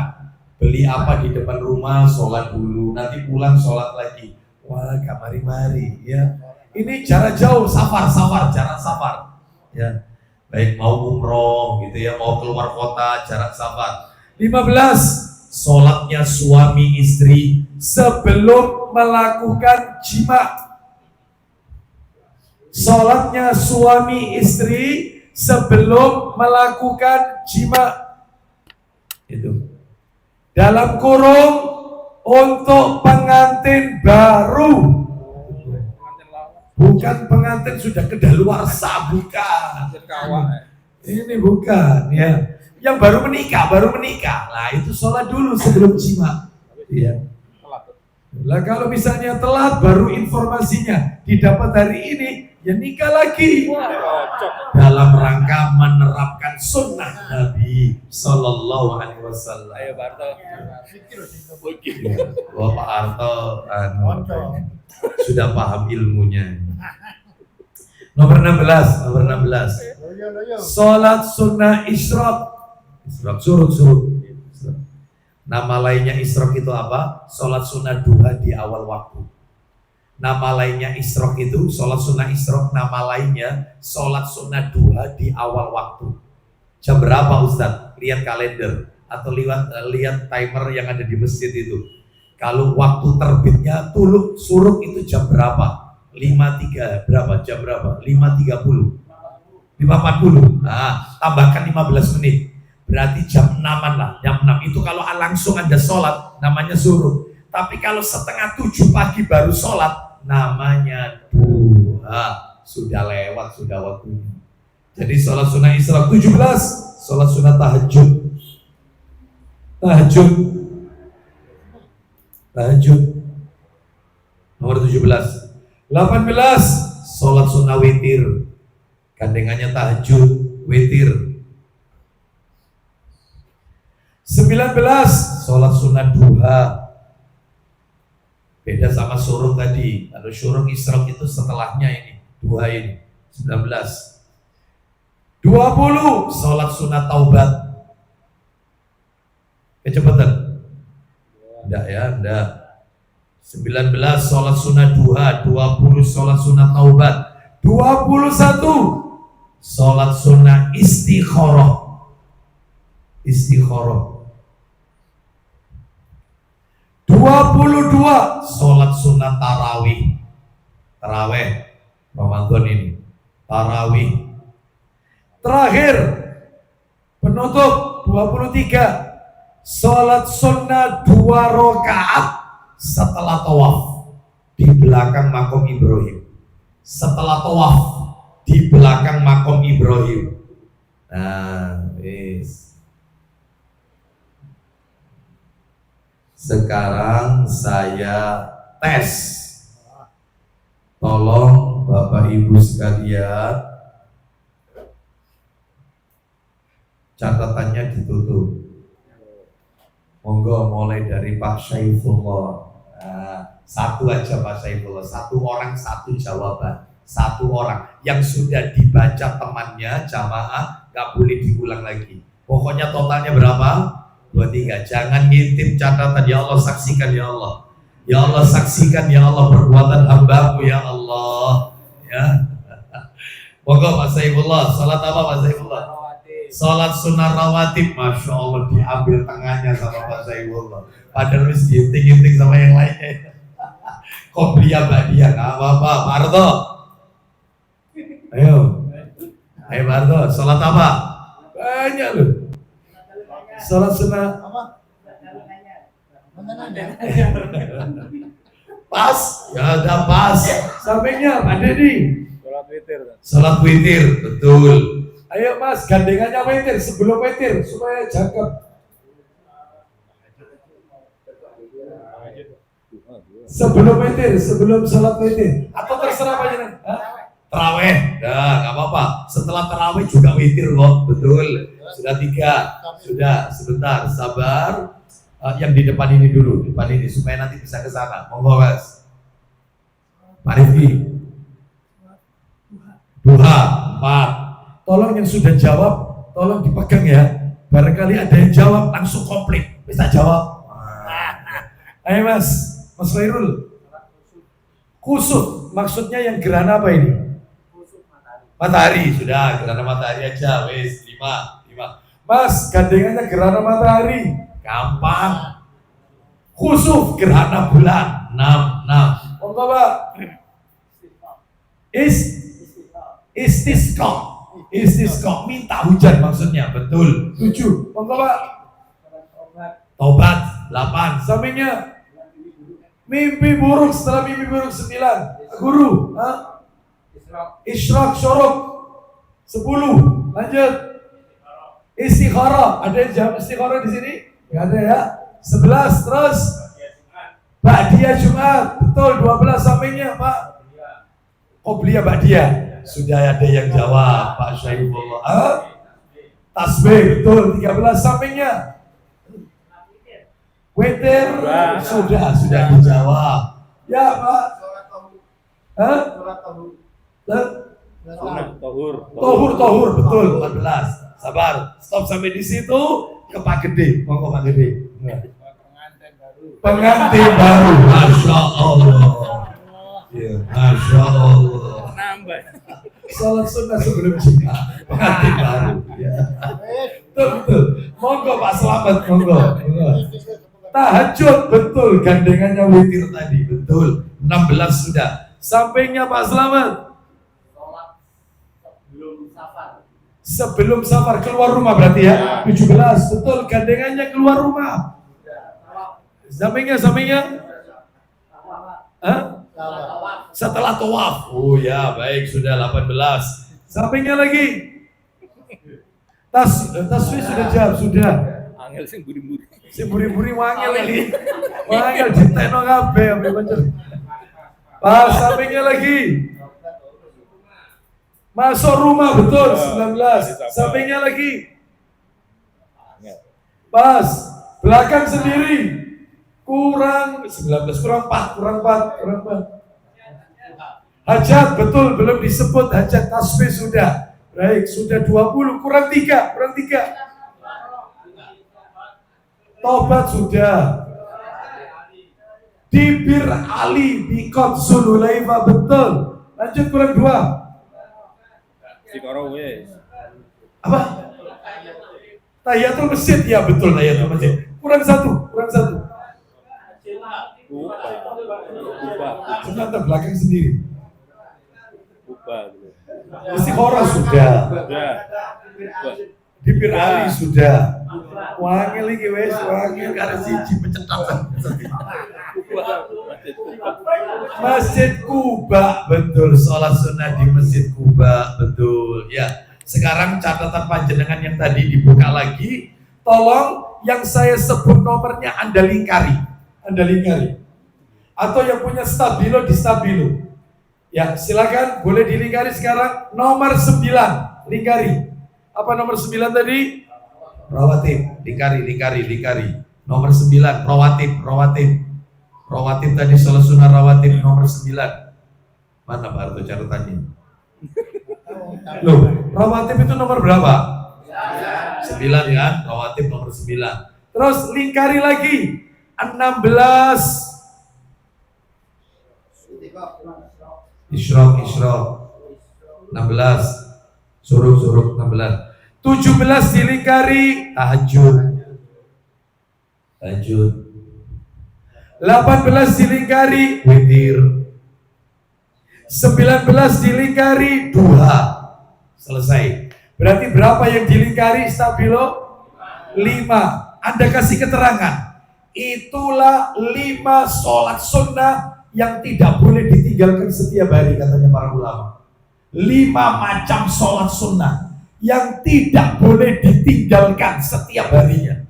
Beli apa di depan rumah, sholat dulu, nanti pulang sholat lagi. Wah, gak mari-mari ya. Ini jarak jauh, jarak safar. Ya, baik mau umroh gitu ya, mau keluar kota, jarak safar. 15. Sholatnya suami istri sebelum melakukan jima. Sholatnya suami istri sebelum melakukan jima. Itu. Dalam kurung untuk pengantin baru. Bukan pengantin sudah kedaluarsa, bukan. Ini bukan ya. Yang baru menikah. Nah, itu sholat dulu sebelum jima. Iya. Lah kalau misalnya telat baru informasinya didapat hari ini, ya nikah lagi. Dalam rangka menerapkan sunnah Nabi Sallallahu Alaihi Wasallam. Ayo Barto. Wah, Pak Harto sudah paham ilmunya. Nomor 16. Sholat sunnah isyraq. Suruk. Nama lainnya isyraq itu apa? Sholat sunnah duha di awal waktu. Nama lainnya isyraq itu, sholat sunnah isyraq, nama lainnya sholat sunnah duha di awal waktu. Jam berapa Ustadz? Lihat kalender atau lihat timer yang ada di masjid itu. Kalau waktu terbitnya tuluk suruk itu jam berapa? 5.3 berapa? Jam berapa? 5.30 5.40. Nah, tambahkan 15 menit. Berarti jam 6-an lah, jam 6 itu kalau langsung Anda sholat namanya suruk. Tapi kalau setengah 7 pagi baru sholat namanya duha. Sudah lewat, sudah waktunya. Jadi sholat sunnah isyraq. 17, sholat sunnah tahajud. Nomor 17. 18, sholat sunnah witir. Gandengannya tahajud, witir. 19, sholat sunnah duha. Beda sama syuruk tadi. Kalau syuruk isyraq itu setelahnya ini, duha ini. 19. 20, sholat sunnah taubat. Kecepatan? Enggak ya, enggak. 19, sholat sunnah duha. 20, sholat sunnah taubat. 21, sholat sunnah istikharah. 22, sholat sunnah tarawih. Ramadan ini tarawih. Terakhir, penutup 23. Sholat sunnah 2 rakaat setelah tawaf di belakang makom Ibrahim. Setelah tawaf di belakang makom Ibrahim. Nah, sekarang saya tes. Tolong Bapak Ibu sekalian, catatannya ditutup. Monggo mulai dari Pak Syaifullah. Nah, satu aja Pak Syaifullah, satu orang satu jawaban, satu orang yang sudah dibaca temannya jamaah, nggak boleh diulang lagi. Pokoknya totalnya berapa? 23. Jangan ngintip catatan. Ya Allah, saksikan ya Allah. Ya Allah, saksikan ya Allah perbuatan hamba-Mu ya Allah. Ya. Monggo Pak Saifullah, salat apa Pak Saifullah? Salat sunnah rawatib. Masya Allah, diambil tengahnya sama Pak Saifullah. Padahal harus diinting-inting sama yang lainnya. Qobliyah ba'diyah, nggak apa-apa. Pak Arto, ayo Pak Arto, salat apa? Banyak loh. Salat sunnah pas, ya ada pas. Sampingnya Pak Dedi. Salat witir, betul. Ayo Mas, gandengannya witir sebelum witir supaya cakep. Sebelum witir, sebelum salat witir, atau terserah Pak Jenengan. Terawih, nah nggak apa-apa. Setelah terawih juga witir kok, betul. Sudah 3, sudah sebentar, sabar. Yang di depan ini dulu, depan ini supaya nanti bisa ke sana. Monggo Mas. Pak Rifki. Duha 4. Tolong yang sudah jawab, tolong dipegang ya. Barangkali ada yang jawab langsung komplit, bisa jawab. Ayo Mas, Mas Khairul. Kusuf, maksudnya yang gerhana apa ini? Matahari, sudah gerhana matahari aja, wes 5. Mas, gandengannya gerhana matahari. Gampang. Khusuf gerhana bulan 6. Monggo Pak. Istisqa minta hujan maksudnya, betul. 7. Monggo Pak. Tobat 8. Sampingnya mimpi buruk, setelah mimpi buruk 9. Guru, Isyraq syuruk 10. Lanjut. Istikharah, ada yang jam istikharah di sini? Enggak ada ya. 11 terus. Ba'diyah Jumat, betul. 12 sampingnya Pak. Qobliyah Ba'diyah. Sudah ada yang jawab Pak Syaifullah. Tasbih, betul. 13 sampingnya. Witir sudah dijawab. Ya Pak. Tohur, betul. 14. Sabar, stop sampai di situ. Ke Pak Gede, monggo Pak Gede. Pengantin baru, Masya Allah. Ya, Masya Allah. Salat sunnah sebelum jika pengantin baru. Ya. Betul. Monggo Pak Selamat, monggo. Tahajud, betul. Gandengannya witir tadi, betul. 16 sudah. Sampingnya Pak Selamat. Sebelum safar keluar rumah berarti ya. 17, betul. Gandengannya keluar rumah. Sampingnya. Setelah tawaf. Oh ya, baik, sudah 18. Sampingnya lagi. Tasbih sudah jawab, sudah. Angel sing buri-buri. Sing buri-buri wangel ini. Wangel diteno kabeh ambe pancen. Pas sampingnya lagi. Masuk rumah, betul. 19. Sampingnya lagi. Pas. Belakang sendiri. Kurang 19, kurang 4. Hajat, betul. Belum disebut hajat. Tasbih sudah. Baik, sudah 20. Kurang 3. Tobat sudah. Dibir Ali Bikot Zululaifa, betul. Lanjut, kurang 2. Istiqoroh wes. Apa? Tahiyatul masjid, ya betul, tahiyatul masjid. Kurang satu. Ubah. Sebentar, belakang sendiri. Ubah. Istiqoroh sudah. Sudah. Bibir Ali sudah. Wangil iki wis, wangil karo siji pencetan. Masjid Kuba, betul, sholat sunnah di Masjid Kuba, betul. Ya, sekarang catatan panjenengan yang tadi dibuka lagi, tolong yang saya sebut nomornya Anda lingkari, atau yang punya stabilo di stabilo. Ya, silakan boleh dilingkari sekarang. Nomor 9, lingkari. Apa nomor 9 tadi? Rawatib, lingkari. Nomor 9, rawatib tadi sholat sunnah rawatib nomor 9. Mana Pak Arto catatannya? Loh, rawatib itu nomor berapa? 9 kan? Rawatib nomor 9. Terus lingkari lagi 16. Isyraq 16. Suruk 16. 17 dilingkari tahajud. 18 dilingkari witir. 19 dilingkari duha. Selesai. Berarti berapa yang dilingkari stabilo? 5. Anda kasih keterangan. Itulah 5 sholat sunnah yang tidak boleh ditinggalkan setiap hari, katanya para ulama. 5 macam sholat sunnah yang tidak boleh ditinggalkan setiap harinya.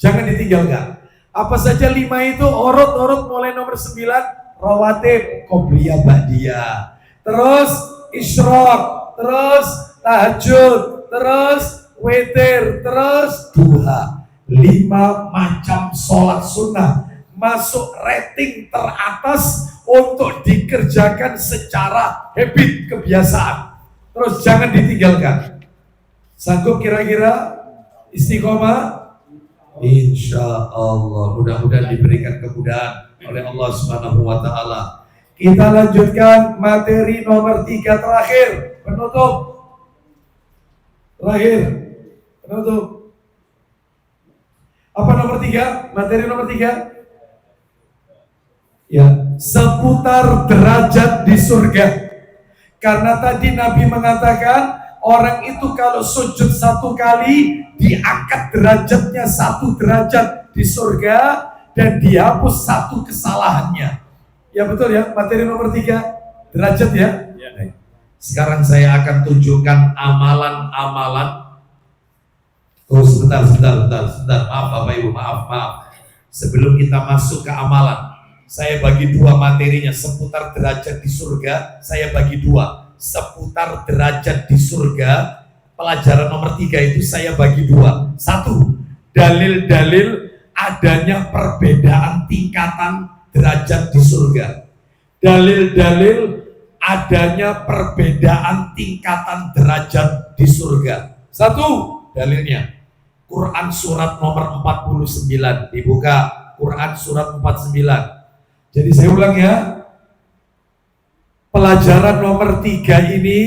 Jangan ditinggalkan. Apa saja 5 itu? Urut mulai nomor 9, rawatib, qobliyah, ba'diyah. Terus isyraq, terus tahajud, terus witir, terus duha. 5 macam sholat sunnah masuk rating teratas untuk dikerjakan secara habit, kebiasaan. Terus jangan ditinggalkan. Sanggup kira-kira istiqomah? Insya Allah, mudah-mudahan diberikan kemudahan oleh Allah Subhanahu wa Ta'ala. Kita lanjutkan materi nomor 3 terakhir, penutup. Apa nomor 3? Materi nomor 3? Ya, seputar derajat di surga. Karena tadi Nabi mengatakan orang itu kalau sujud 1 kali diangkat derajatnya 1 derajat di surga dan dihapus 1 kesalahannya. Ya betul ya, materi nomor 3 derajat ya. Sekarang saya akan tunjukkan amalan-amalan. Oh sebentar. Maaf Bapak Ibu, maaf. Sebelum kita masuk ke amalan, saya bagi 2 materinya seputar derajat di surga. Saya bagi 2 seputar derajat di surga. Pelajaran nomor 3 itu saya bagi 2. 1, dalil-dalil adanya perbedaan tingkatan derajat di surga. Dalil-dalil adanya perbedaan tingkatan derajat di surga. 1, dalilnya Quran surat nomor 49. Dibuka Quran surat 49. Jadi saya ulang ya, pelajaran nomor 3 ini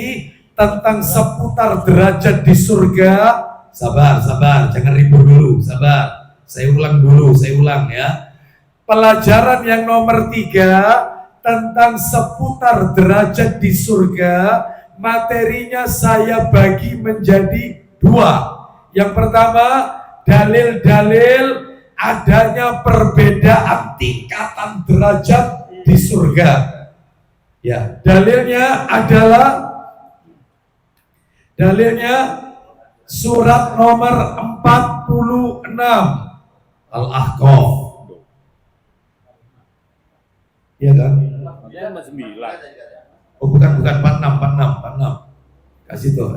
tentang seputar derajat di surga. Sabar, jangan ribut dulu, sabar. Saya ulang ya. Pelajaran yang nomor 3 tentang seputar derajat di surga, materinya saya bagi menjadi 2. Yang pertama, dalil-dalil adanya perbedaan tingkatan derajat di surga. Ya, dalilnya surat nomor 46 Al-Ahqaf. Iya kan? Ya, nomor 9. Oh bukan 46. Kasih tuh.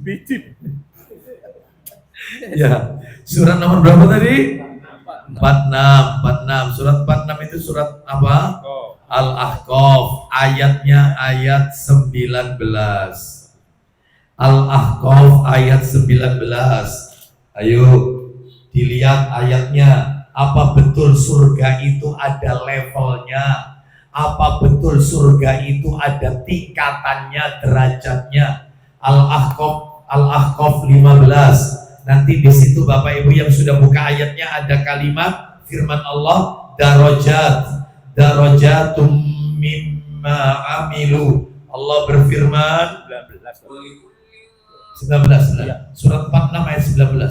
Bijib. Ya, surat nomor berapa tadi? 46. Surat 46 itu surat apa? Al-Ahqaf. Ayatnya ayat 19. Al-Ahqaf ayat 19. Ayo dilihat ayatnya. Apa betul surga itu ada levelnya? Apa betul surga itu ada tingkatannya, derajatnya? Al-Ahqaf 15. Nanti di situ Bapak Ibu yang sudah buka ayatnya ada kalimat firman Allah, darajatum mimma mimma amilu. Allah berfirman 19. 19 surat 46 ayat 19.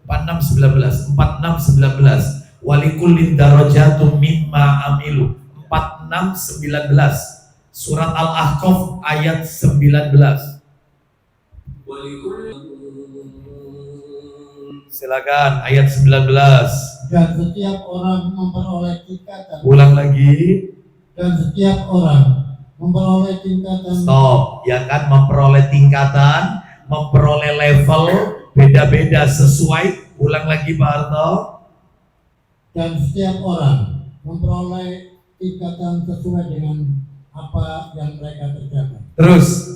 46 19 walikullin darajatum mimma amilu. 46 19 surat Al-Ahqaf ayat 19. Silakan ayat 19. Dan setiap orang memperoleh tingkatan. Ulang lagi. Dan setiap orang memperoleh tingkatan. Stop, ya kan, memperoleh tingkatan, memperoleh level beda-beda sesuai. Ulang lagi Pak Harto. Dan setiap orang memperoleh tingkatan sesuai dengan apa yang mereka kerjakan. Terus.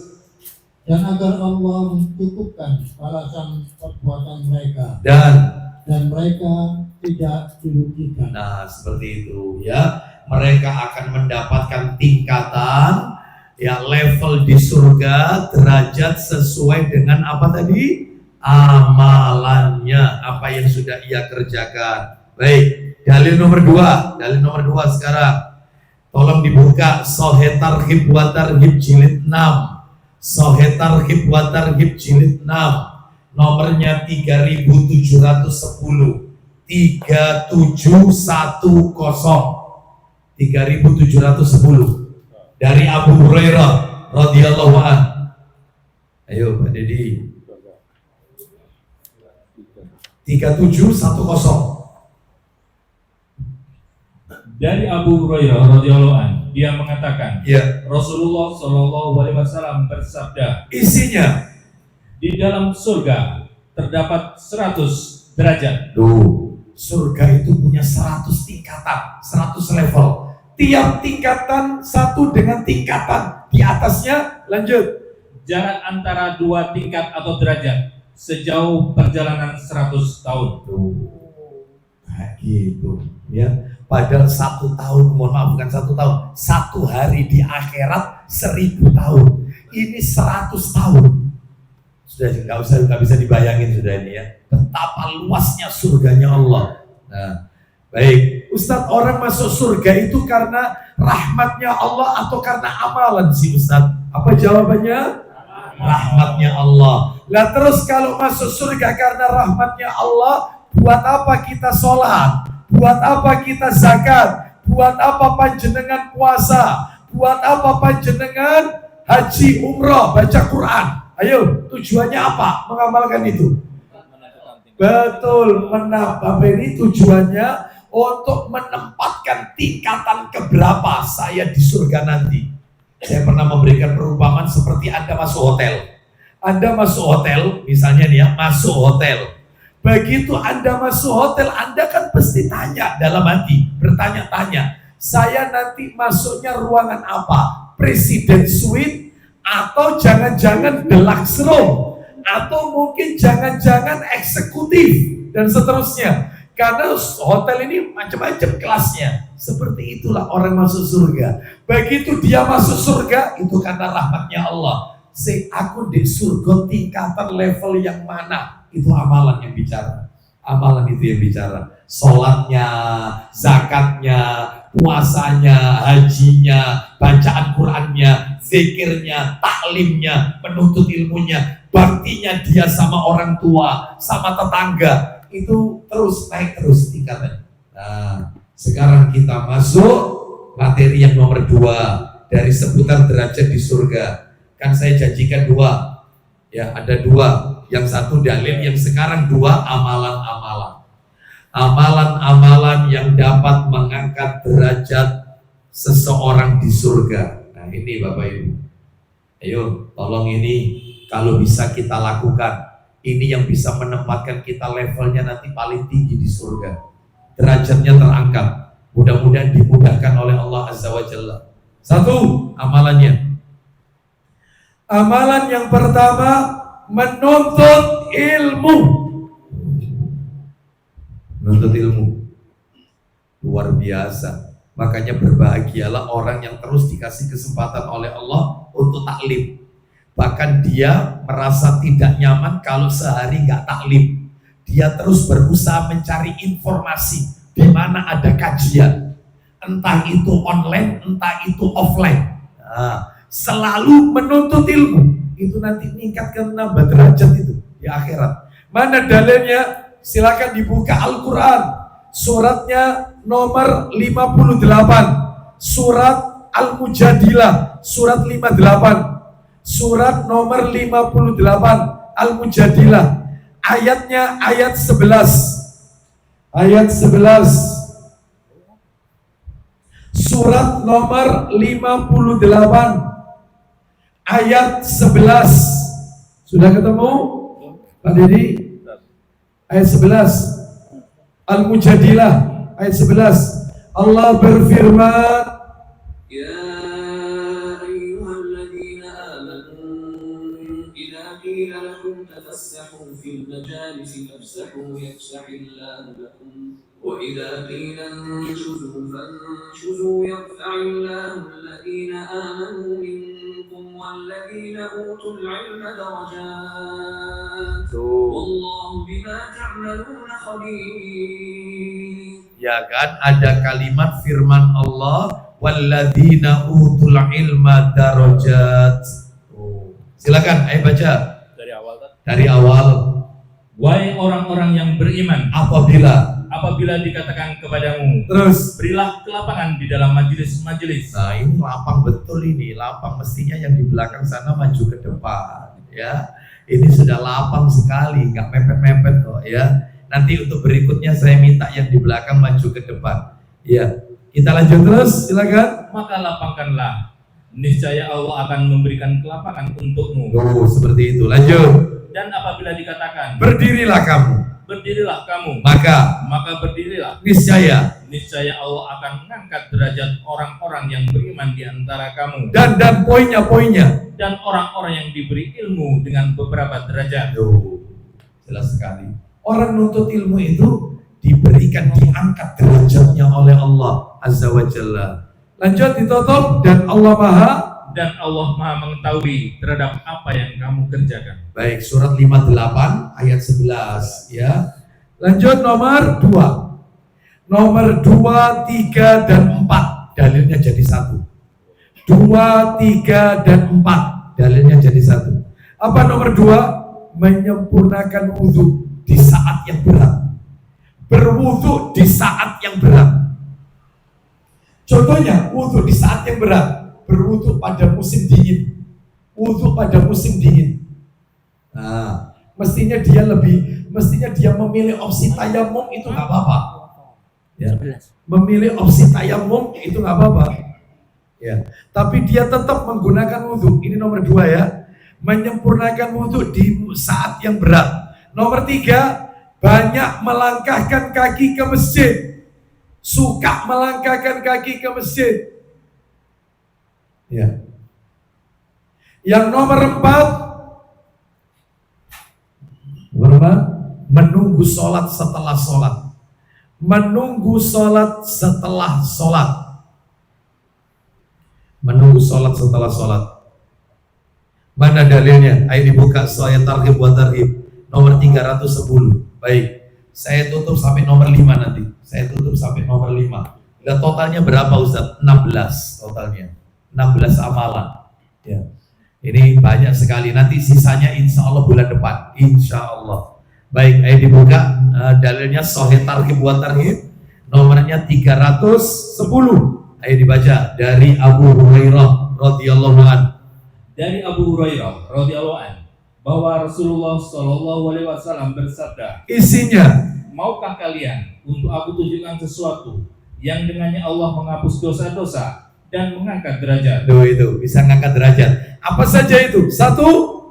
Dan agar Allah mencukupkan balasan perbuatan mereka. Dan mereka tidak dirugikan. Nah, seperti itu ya. Mereka akan mendapatkan tingkatan ya, level di surga, derajat sesuai dengan apa tadi? Amalannya, apa yang sudah ia kerjakan. Baik, dalil nomor 2. Dalil nomor 2 sekarang. Tolong dibuka Sahih Targhib wa Tarhib jilid 6. Sahih Targhib wa Tarhib jilid 6. Nomornya 3710. 3710 dari Abu Hurairah radhiyallahu anhu. Ayo Pak Dedi. 3710 Dari Abu Hurairah radhiyallahu anhu, dia mengatakan, ya. Rasulullah Shallallahu alaihi wasallam bersabda, Isinya di dalam surga terdapat 100 derajat. Tuh, surga itu punya 100 tingkatan, 100 level. Tiap tingkatan satu dengan tingkatan di atasnya. Lanjut. Jarak antara dua tingkat atau derajat sejauh perjalanan 100 tahun. Nah, gitu ya. Padahal 1 tahun, mohon maaf bukan 1 tahun, 1 hari di akhirat 1000 tahun. Ini 100 tahun. Sudah nggak bisa dibayangin sudah ini ya. Betapa luasnya surganya Allah. Nah, baik. Ustadz, orang masuk surga itu karena rahmatnya Allah atau karena amalan sih Ustadz? Apa jawabannya? Rahmatnya Allah. Lah terus kalau masuk surga karena rahmatnya Allah, buat apa kita sholat? Buat apa kita zakat? Buat apa panjenengan puasa? Buat apa panjenengan haji, umroh, baca Quran? Ayo, tujuannya apa? Mengamalkan itu. Betul, menambah ini tujuannya untuk menempatkan tingkatan keberapa saya di surga nanti. Saya pernah memberikan perumpamaan seperti Anda masuk hotel. Anda masuk hotel, misalnya nih ya, masuk hotel. Begitu Anda masuk hotel, Anda kan pasti tanya dalam hati, bertanya-tanya, saya nanti masuknya ruangan apa? Presiden suite atau jangan-jangan deluxe room? Atau mungkin jangan-jangan eksekutif dan seterusnya. Karena hotel ini macam-macam kelasnya. Seperti itulah orang masuk surga. Begitu dia masuk surga, itu karena rahmatnya Allah. Aku di surga tingkatan level yang mana? Itu amalan yang bicara. Amalan itu yang bicara. Sholatnya, zakatnya, puasanya, hajinya, bacaan Qurannya, zikirnya, taklimnya, menuntut ilmunya, baktinya dia sama orang tua, sama tetangga. Itu terus naik terus tingkatnya. Nah, sekarang kita masuk materi yang nomor 2 dari seputar derajat di surga. Kan saya janjikan 2, ya ada 2. Yang satu dalil, yang sekarang 2 amalan-amalan. Amalan-amalan yang dapat mengangkat derajat seseorang di surga. Nah ini Bapak Ibu, ayo tolong ini kalau bisa kita lakukan. Ini yang bisa menempatkan kita levelnya nanti paling tinggi di surga. Derajatnya terangkat. Mudah-mudahan dimudahkan oleh Allah Azza wa Jalla. 1, amalannya. Amalan yang pertama, menuntut ilmu. Menuntut ilmu. Luar biasa. Makanya berbahagialah orang yang terus dikasih kesempatan oleh Allah untuk taklim. Bahkan dia merasa tidak nyaman kalau sehari nggak taklim. Dia terus berusaha mencari informasi di mana ada kajian. Entah itu online, entah itu offline. Selalu menuntut ilmu. Itu nanti meningkatkan nambah derajat itu di akhirat. Mana dalilnya? Silakan dibuka Al-Quran. Suratnya nomor 58. Surat Al-Mujadilah. Surat 58. Surat nomor 58. Al-Mujadilah. Ayatnya ayat 11. Ayat 11. Surat nomor 58 ayat 11. Sudah ketemu Pak Dedi? Ayat 11 Al-Mujadilah ayat 11. Allah berfirman, يا أيها الذين آمنوا إذا قيل لكم تفسحوا في المجالس فافسحوا يفسح الله لكم وإذا قيل انشزوا فانشزوا يرفع الله الذين آمنوا منكم والذين أوتوا العلم درجات والله بما تعملون خبير. ya kan, ada kalimat firman Allah, walladzina utul ilma darajat. Silakan, ayo baca Dari awal kan? dari awal. Wahai orang-orang yang beriman, apabila dikatakan kepadamu, Terus, berilah kelapangan di dalam majelis-majelis. nah ini lapang betul ini, lapang mestinya yang di belakang sana maju ke depan, ya. Ini sudah lapang sekali, nggak mepet-mepet kok, ya. Nanti untuk berikutnya saya minta yang di belakang maju ke depan, ya. Kita lanjut terus, silakan. Maka lapangkanlah, niscaya Allah akan memberikan kelapangan untukmu. Oh, seperti itu. Lanjut. Dan apabila dikatakan, Berdirilah kamu, berdirilah kamu, maka maka berdirilah. niscaya Niscaya Allah akan mengangkat derajat orang-orang yang beriman di antara kamu, dan poinnya. dan orang-orang yang diberi ilmu dengan beberapa derajat. Tuh, jelas sekali. Orang nuntut ilmu itu diberikan, diangkat derajatnya oleh Allah Azza wa Jalla. Lanjut, ditutup, dan Allah Maha mengetahui terhadap apa yang kamu kerjakan. Baik, surat 58 ayat 11, ya. Lanjut nomor 2. Nomor 2, 3, dan 4 dalilnya jadi 1. 2, 3, dan 4 dalilnya jadi 1. Apa nomor 2? Menyempurnakan wudhu di saat yang berat. Berwudhu di saat yang berat. Contohnya wudhu di saat yang berat. Berwudhu pada musim dingin. Wudhu pada musim dingin. Nah, mestinya dia memilih opsi tayamum, itu nggak apa-apa. Ya. Memilih opsi tayamum itu nggak apa-apa. Ya. Tapi dia tetap menggunakan wudhu. Ini nomor 2 ya. Menyempurnakan wudhu di saat yang berat. Nomor 3, banyak melangkahkan kaki ke masjid. Suka melangkahkan kaki ke masjid. Ya. Yang nomor 4, menunggu sholat setelah sholat. Menunggu sholat setelah sholat. Menunggu sholat setelah sholat. Mana dalilnya? Ayo dibuka Sahih Targhib wa Tarhib nomor 310. Baik, saya tutup sampai nomor 5 nanti. Saya tutup sampai nomor 5. Lihat totalnya berapa Ustaz? 16 totalnya. 16 amalan. Ya. Ini banyak sekali. Nanti sisanya insya Allah bulan depan. Insya Allah. Baik, ayo dibuka dalilnya Sahih Targhib wa Tarhib nomornya 310. Ayo dibaca dari Abu Hurairah radhiyallahu anhu. Dari Abu Hurairah radhiyallahu anhu bahwa Rasulullah Shallallahu alaihi wasallam bersabda, Isinya, maukah kalian untuk aku tunjukkan sesuatu yang dengannya Allah menghapus dosa-dosa dan mengangkat derajat? Tuh itu bisa ngangkat derajat. Apa saja itu? 1.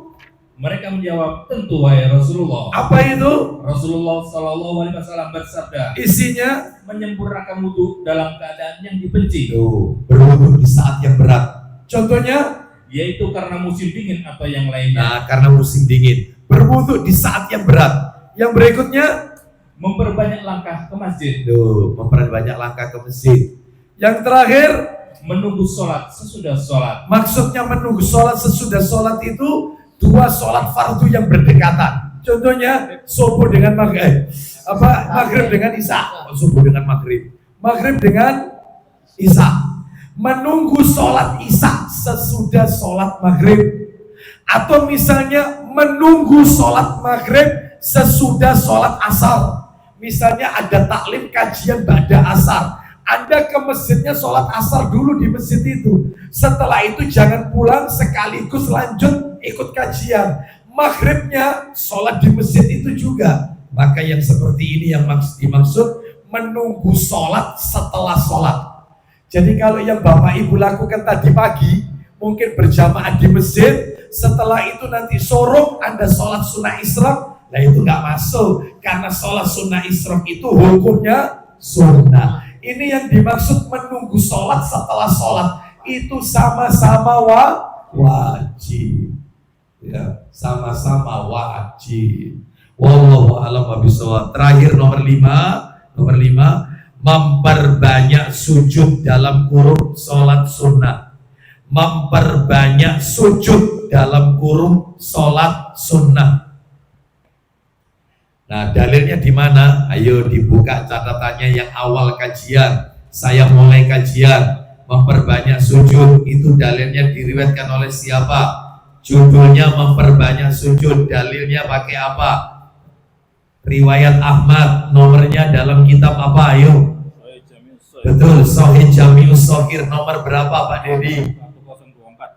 Mereka menjawab, tentu wahai Rasulullah. Apa itu? Rasulullah Shallallahu alaihi wasallam bersabda, Isinya, menyempurnakan wudhu dalam keadaan yang dibenci, tuh, berwudu di saat yang berat. Contohnya, yaitu karena musim dingin atau yang lainnya. nah karena musim dingin, berwudu di saat yang berat. Yang berikutnya, Memperbanyak langkah ke masjid. tuh, memperbanyak langkah ke masjid. Yang terakhir, Menunggu sholat sesudah sholat. maksudnya menunggu sholat sesudah sholat itu 2 sholat fardu yang berdekatan. Contohnya subuh dengan maghrib, maghrib dengan isya, subuh dengan maghrib dengan isya. menunggu sholat isya sesudah sholat maghrib, atau misalnya menunggu sholat maghrib sesudah sholat asar. Misalnya ada taklim kajian ba'da asar, Anda ke masjidnya sholat asar dulu di masjid itu, setelah itu jangan pulang sekaligus lanjut ikut kajian. Maghribnya sholat di masjid itu juga. Maka yang seperti ini yang dimaksud menunggu sholat setelah sholat. Jadi kalau yang Bapak Ibu lakukan tadi pagi, mungkin berjamaah di masjid, setelah itu nanti sore Anda sholat sunnah isyraq, nah itu nggak masuk, karena sholat sunnah isyraq itu hukumnya sunnah. Ini yang dimaksud menunggu sholat setelah sholat, itu sama-sama wajib. Ya, sama-sama wajib. Wallahu a'lam bishawab. Terakhir nomor 5, memperbanyak sujud dalam kurung sholat sunnah. Memperbanyak sujud dalam kurung sholat sunnah. Nah, dalilnya di mana? Ayo dibuka catatannya yang awal kajian. Saya mulai kajian memperbanyak sujud, itu dalilnya diriwayatkan oleh siapa? Judulnya memperbanyak sujud, dalilnya pakai apa? Riwayat Ahmad, nomornya dalam kitab apa? Ayo. Betul, Sahih Jami'us Shaghir, nomor berapa Pak Dedi?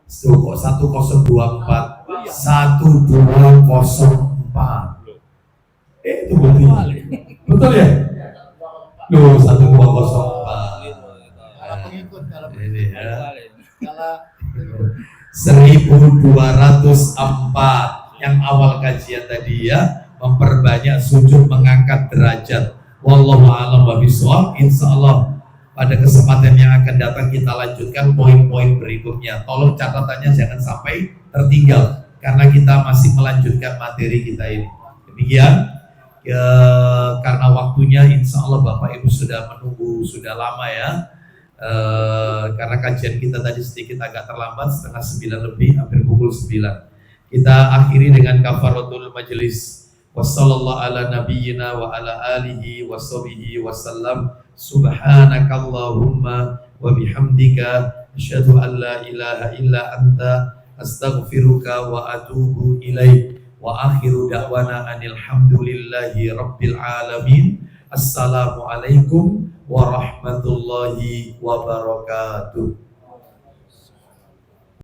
1024. 1204. Itu buktinya. Betul ya? Loh, 1204. Ini ya. 1204 yang awal kajian tadi ya, memperbanyak sujud, mengangkat derajat. Wallahu a'lam bishawab. Insyaallah pada kesempatan yang akan datang kita lanjutkan poin-poin berikutnya. Tolong catatannya jangan sampai tertinggal karena kita masih melanjutkan materi kita ini. Demikian ya, karena waktunya insya Allah Bapak Ibu sudah menunggu sudah lama ya. Karena kajian kita tadi sedikit agak terlambat, setengah 9 lebih, hampir pukul 9. Kita akhiri dengan kafaratul majelis. Wassallallahu ala nabiyyina wa ala alihi wa sahbihi wasallam. Subhanakallahumma wa bihamdika asyhadu an la ilaha illa anta astaghfiruka wa atubu ilaik. Wa akhiru da'wana anil hamdulillahi rabbil alamin. Assalamualaikum warahmatullahi wabarakatuh.